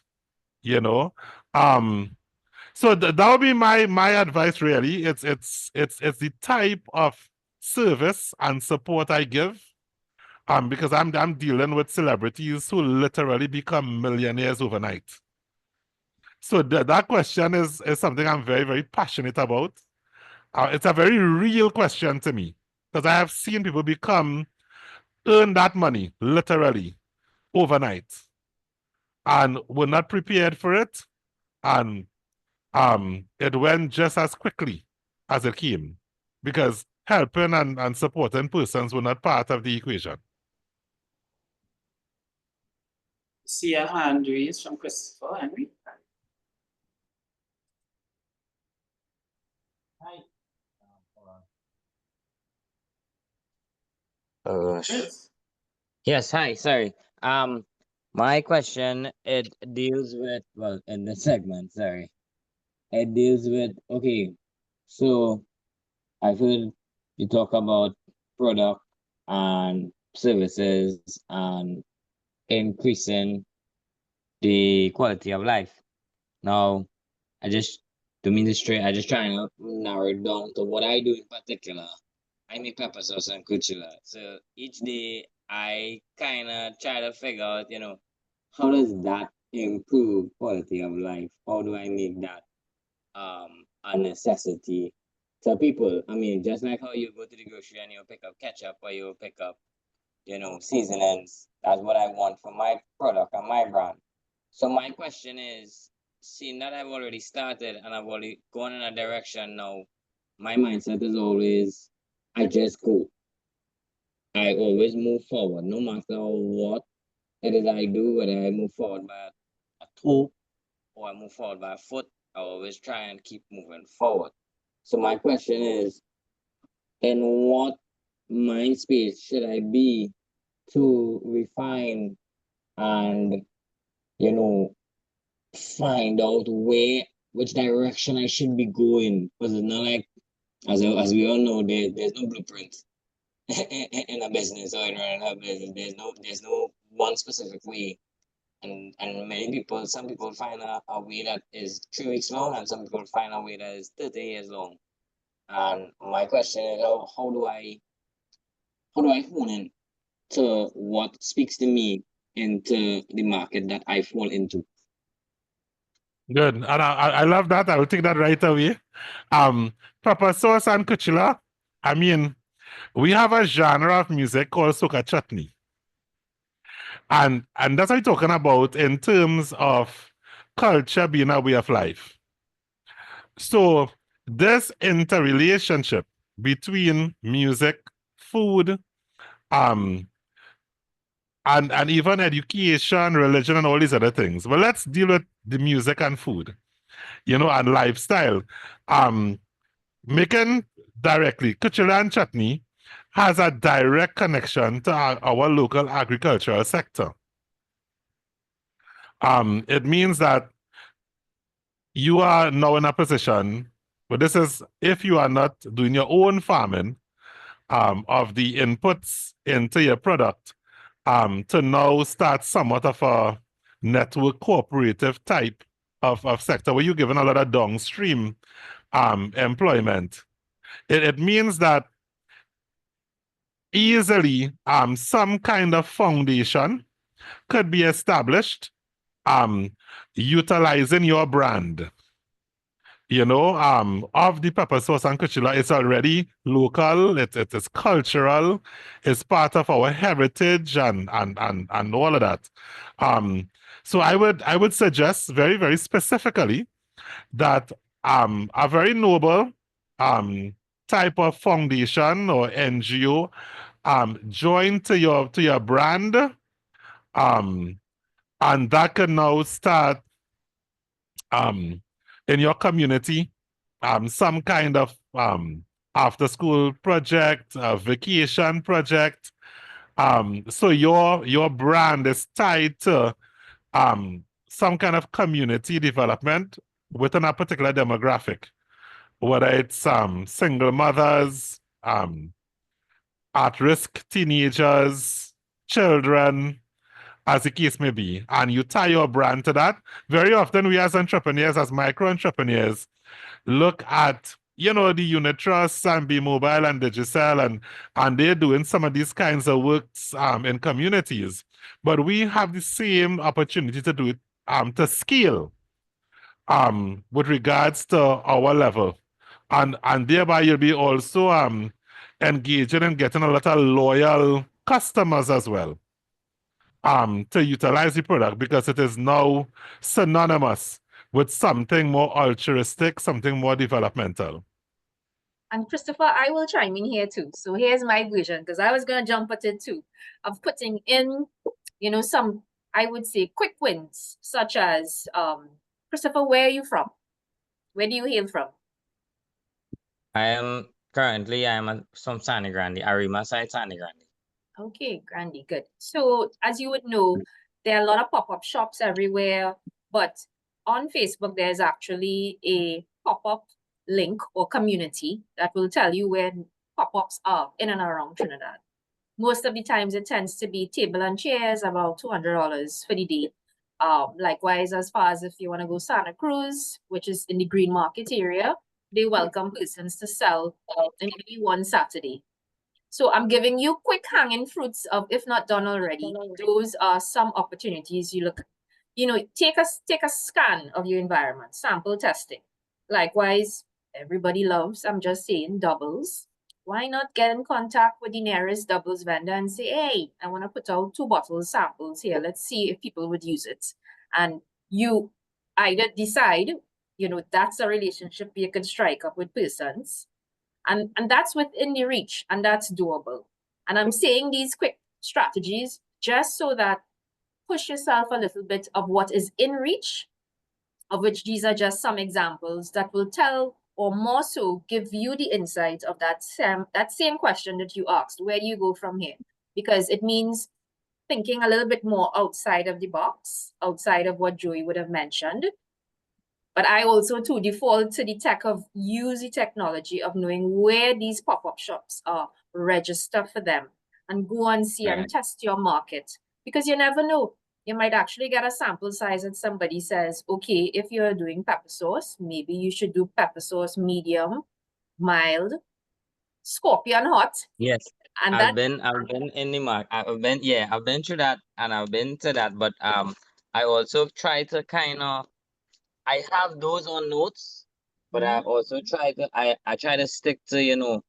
So that would be my advice really. It's the type of service and support I give. Because I'm dealing with celebrities who literally become millionaires overnight. So that question is something I'm very, very passionate about. It's a very real question to me, because I have seen people earn that money literally overnight, and were not prepared for it, and it went just as quickly as it came, because helping and supporting persons were not part of the equation. See a hand raised from Christopher Henry. Hi. Yes, hi, sorry. My question, it deals with, well, in the segment, sorry. It deals with, okay, so I've heard you talk about product and services and increasing the quality of life. Now, to me, I just trying to narrow it down to what I do in particular. I make pepper sauce and kuchila. So each day I kind of try to figure out, how does that improve quality of life? How do I make that a necessity to people? I mean, just like how you go to the grocery and you pick up ketchup or you pick up, seasonings. That's what I want for my product and my brand. So my question is, seeing that I've already started and I've already gone in a direction now, my mindset is always, I just go. I always move forward, no matter what it is I do, whether I move forward by a toe or I move forward by a foot, I always try and keep moving forward. So my question is, in what mind space should I be to refine and, you know, find out which direction I should be going? Because it's not like, as we all know, there's no blueprint in a business or in running a business. There's no one specific way. And many people, some people find a way that is 3 weeks long, and some people find a way that is 30 years long. And my question is, how do I hone in to what speaks to me into the market that I fall into? Good. And I love that. I will take that right away. Papa Sauce and Kuchila, I mean, we have a genre of music called soca chutney. And that's what we're talking about in terms of culture being a way of life. So this interrelationship between music, food, and even education, religion, and all these other things. Well, let's deal with the music and food, and lifestyle. Making directly, Kuchila and Chutney has a direct connection to our local agricultural sector. It means that you are now in a position, but this is if you are not doing your own farming of the inputs into your product, to now start somewhat of a network cooperative type of sector where you're given a lot of downstream employment. It means that easily some kind of foundation could be established utilizing your brand. Of the pepper sauce and kuchila, it's already local, it is cultural, it's part of our heritage and all of that. So I would suggest very, very specifically that a very noble type of foundation or NGO join to your brand, and that can now start in your community some kind of after school project, vacation project. So your brand is tied to some kind of community development within a particular demographic, whether it's single mothers, at-risk teenagers, children, as the case may be, and you tie your brand to that. Very often we as entrepreneurs, as micro-entrepreneurs, look at, the unit trusts and Be Mobile and Digicel, and they're doing some of these kinds of works in communities. But we have the same opportunity to do it to scale with regards to our level. And thereby you'll be also engaging and getting a lot of loyal customers as well to utilize the product, because it is now synonymous with something more altruistic, something more developmental. And Christopher, I will chime in here too. So here's my vision, because I was going to jump at it too, of putting in, some, I would say, quick wins, such as, Christopher, where are you from? Where do you hail from? Currently from Sani Grande, Arima side, Sani Grande. Okay, Grande, good. So as you would know, there are a lot of pop-up shops everywhere, but on Facebook, there's actually a pop-up link or community that will tell you where pop-ups are in and around Trinidad. Most of the times it tends to be table and chairs, about $200 for the day. Likewise, as far as if you want to go Santa Cruz, which is in the Green Market area, they welcome persons to sell maybe one Saturday. So I'm giving you quick hanging fruits of, if not done already, those are some opportunities you look, take a scan of your environment, sample testing. Likewise, everybody loves, I'm just saying, doubles. Why not get in contact with the nearest doubles vendor and say, hey, I want to put out 2 bottles samples here. Let's see if people would use it. And you either decide, that's a relationship you can strike up with persons. And that's within the reach, and that's doable. And I'm saying these quick strategies just so that push yourself a little bit of what is in reach, of which these are just some examples that will tell or more so give you the insight of that same question that you asked. Where do you go from here? Because it means thinking a little bit more outside of the box, outside of what Joey would have mentioned. But I also too default to the use the technology of knowing where these pop-up shops are, register for them, and go and see and test your market. Because you never know. You might actually get a sample size that somebody says, okay, if you're doing pepper sauce, maybe you should do pepper sauce medium, mild, scorpion hot. Yes. And I've been in the mark. I've been through that and I've been to that. But I also try to I have those on notes, but I also I try to stick to,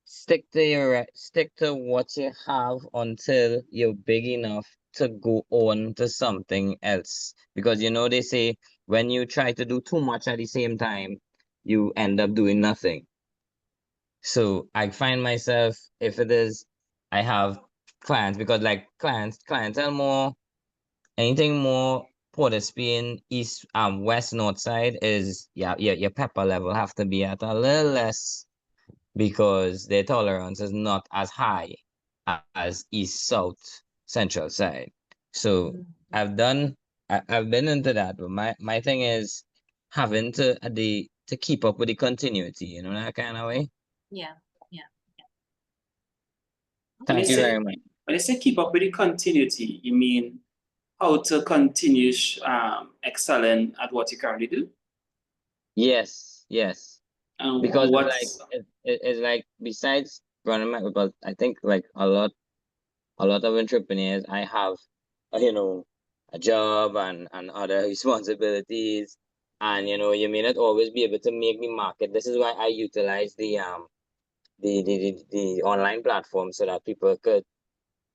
stick to what you have until you're big enough to go on to something else. Because they say when you try to do too much at the same time, you end up doing nothing. So I find myself, if it is, I have clients, because like clientele more, anything more Port of Spain, east, west, north side is, your pepper level have to be at a little less, because their tolerance is not as high as east, south, central side. So I've been into that, but my thing is having to keep up with the continuity, that kind of way. Yeah. Thank you very much. When you say keep up with the continuity, you mean how to continue excelling at what you currently do? Yes. Because it's like besides running my, because I think like a lot of entrepreneurs, I have a job and other responsibilities, and you may not always be able to make the market. This is why I utilize the online platform, so that people could,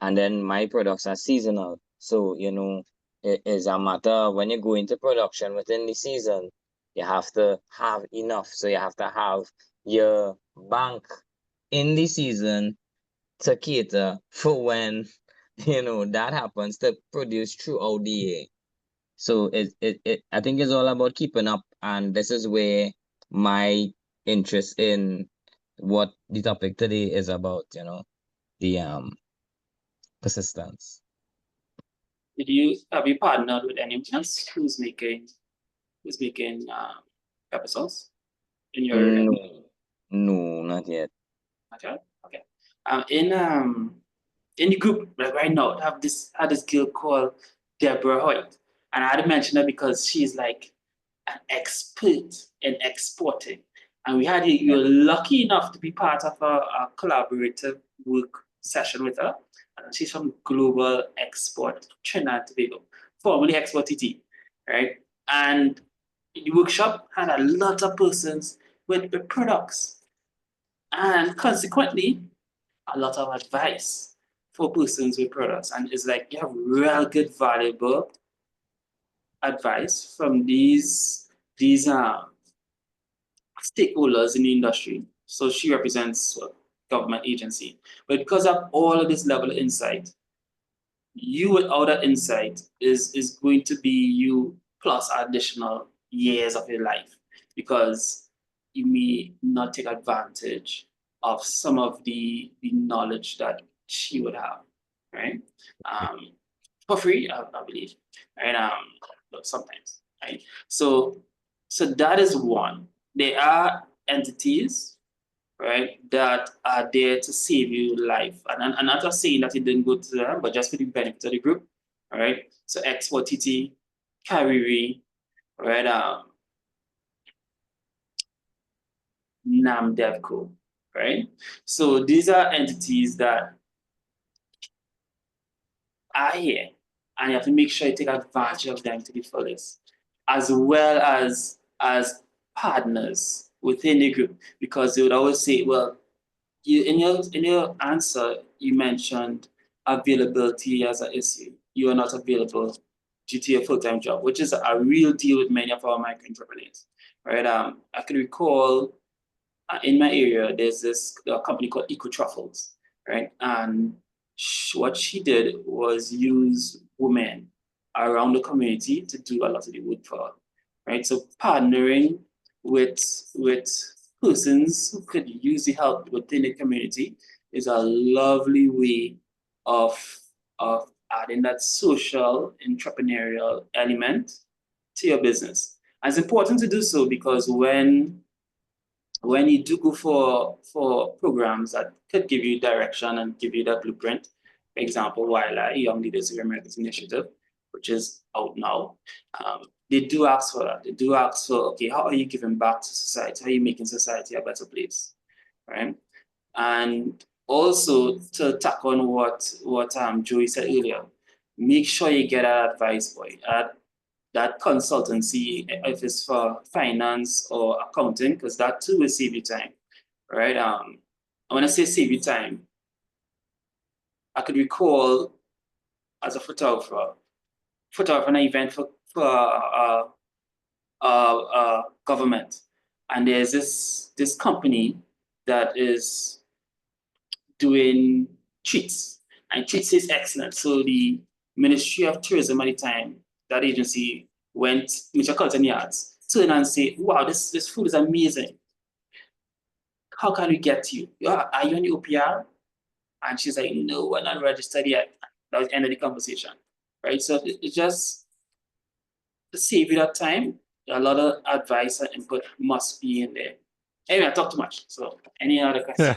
and then my products are seasonal, so it is a matter when you go into production within the season, you have to have enough. So you have to have your bank in the season to cater for when that happens, to produce throughout the year. So I think it's all about keeping up, and this is where my interest in what the topic today is about, the persistence. Have you partnered with anyone else who's making pepper sauce in your area? No, not yet. Okay. In the group, like right now, I had this girl called Deborah Hoyt, and I had to mention her because she's like an expert in exporting, and you were lucky enough to be part of a collaborative work session with her. And she's from Global Export Trinidad and Tobago, formerly Export.TT, right? And the workshop had a lot of persons with products, and consequently, a lot of advice for persons with products. And it's like you have real good, valuable advice from these stakeholders in the industry. So she represents a government agency. But because of all of this level of insight, you without that insight is going to be you plus additional years of your life, because you may not take advantage of some of the knowledge that she would have, right? For free, I believe, right? Sometimes, right? So that is one. There are entities, right, that are there to save you life. And I'm not just saying that it didn't go to them, but just for the benefit of the group, all right? So Export.TT, Cariri, right? NAMDevco, right? So these are entities that are here, and you have to make sure you take advantage of them to the fullest, as well as partners within the group, because they would always say, well, in your answer, you mentioned availability as an issue. You are not available due to your full-time job, which is a real deal with many of our micro entrepreneurs, right? I can recall in my area, there's this company called Eco Truffles, right? And what she did was use women around the community to do a lot of the work for her, right? So partnering with persons who could use the help within the community is a lovely way of adding that social entrepreneurial element to your business. And it's important to do so because when you do go for programs that could give you direction and give you that blueprint, for example, WILA, Young Leaders of America's Initiative, which is out now, they do ask for that. They do ask for, okay, how are you giving back to society? How are you making society a better place, right? And also to tack on what Joey said earlier, make sure you get that advice, boy. That consultancy, if it's for finance or accounting, because that too will save you time, right? When I say save you time, I could recall as a photographer an event for government, and there's this company that is doing treats, and treats is excellent. So the Ministry of Tourism at the time, that agency went, Metropolitan Yards, turned and say, wow, this food is amazing. How can we get to you? Are you on the OPR? And she's like, no, we're not registered yet. That was the end of the conversation, right? So it's just to save you that time. A lot of advice and input must be in there. Anyway, I talked too much. So any other questions?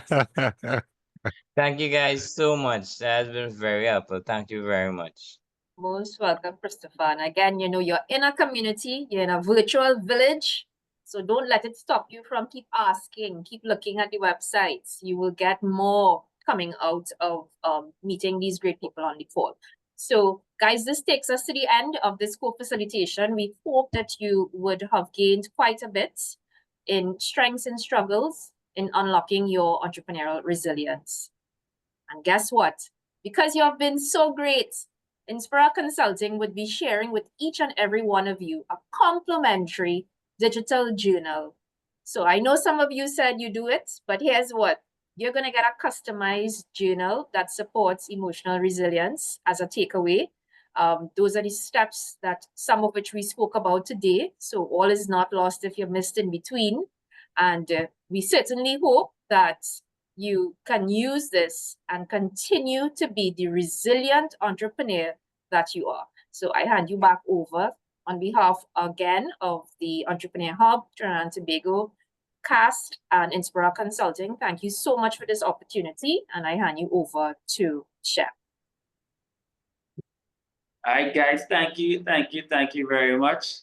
Thank you guys so much. That has been very helpful. Thank you very much. Most welcome, Christopher. And again, you're in a community, you're in a virtual village. So don't let it stop you from keep asking, keep looking at the websites. You will get more coming out of meeting these great people on the fall. So guys, this takes us to the end of this co-facilitation. We hope that you would have gained quite a bit in strengths and struggles in unlocking your entrepreneurial resilience. And guess what? Because you have been so great, Inspira Consulting would be sharing with each and every one of you a complimentary digital journal. So I know some of you said you do it, but here's what. You're going to get a customized journal that supports emotional resilience as a takeaway. Those are the steps that some of which we spoke about today. So all is not lost if you missed in between. And we certainly hope that you can use this and continue to be the resilient entrepreneur that you are. So I hand you back over on behalf again of the Entrepreneur Hub, Trinidad and Tobago, C.A.S.T.T and Inspira Consulting. Thank you so much for this opportunity, and I hand you over to Shep. All right, guys, thank you very much.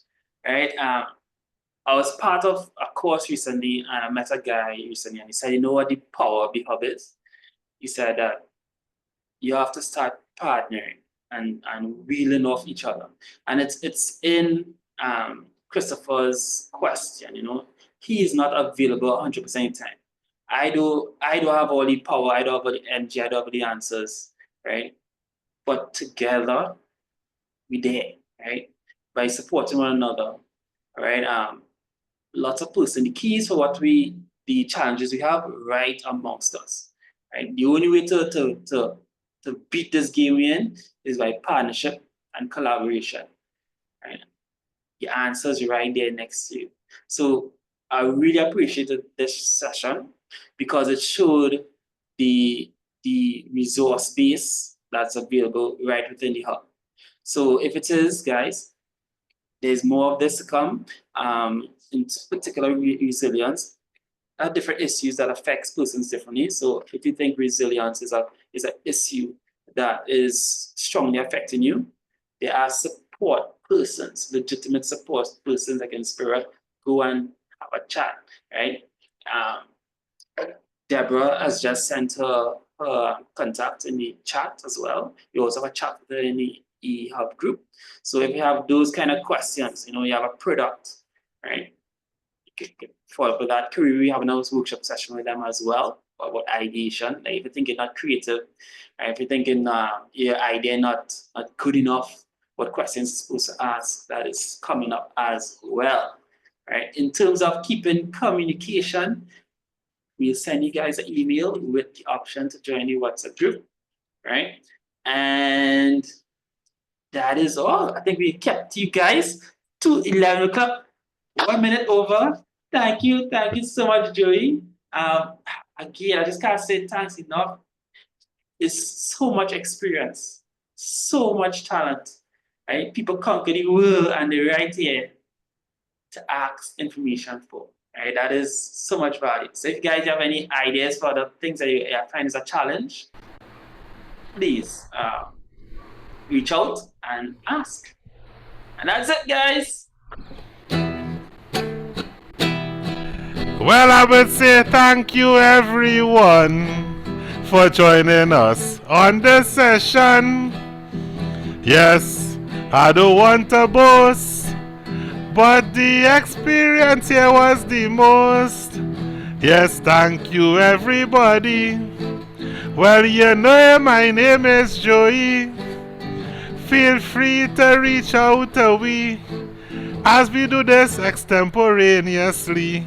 All right, I was part of a course recently, and I met a guy recently, and he said, you know what the power of the hub is? He said that you have to start partnering and wheeling off each other. And it's in Christopher's question, he is not available 100% of the time. I don't have all the power, I don't have all the energy, I don't have all the answers, right? But together, we there, right? By supporting one another, right? Lots of person. The keys for the challenges we have right amongst us, right? The only way to beat this game we're in is by partnership and collaboration, right? The answer's right there next to you. So I really appreciated this session because it showed the resource base that's available right within the hub. So if it is, guys, there's more of this to come. In particular, resilience, different issues that affects persons differently. So if you think resilience is an issue that is strongly affecting you, there are support persons, legitimate support persons like Inspira. Go and have a chat, right? Deborah has just sent her contact in the chat as well. You also have a chat with her in the EHub group. So if you have those kind of questions, you have a product, right? You can follow up with that. We have another workshop session with them as well about ideation. Like if you're thinking not creative, right? If you're thinking your idea not good enough, what questions you're supposed to ask, that is coming up as well, right? In terms of keeping communication, we'll send you guys an email with the option to join the WhatsApp group, right? And that is all. I think we kept you guys to 11 o'clock, 1 minute over. Thank you so much, Joey. Again, I just can't say thanks enough. It's so much experience, so much talent, right? People conquer the world and they're right here to ask information for, right? That is so much value. So if you guys have any ideas for the things that you find is a challenge, please reach out and ask. And that's it, guys. Well, I would say thank you, everyone, for joining us on this session. Yes, I don't want to boast, but the experience here was the most. Yes, thank you, everybody. Well, you know my name is Joey. Feel free to reach out to we as we do this extemporaneously.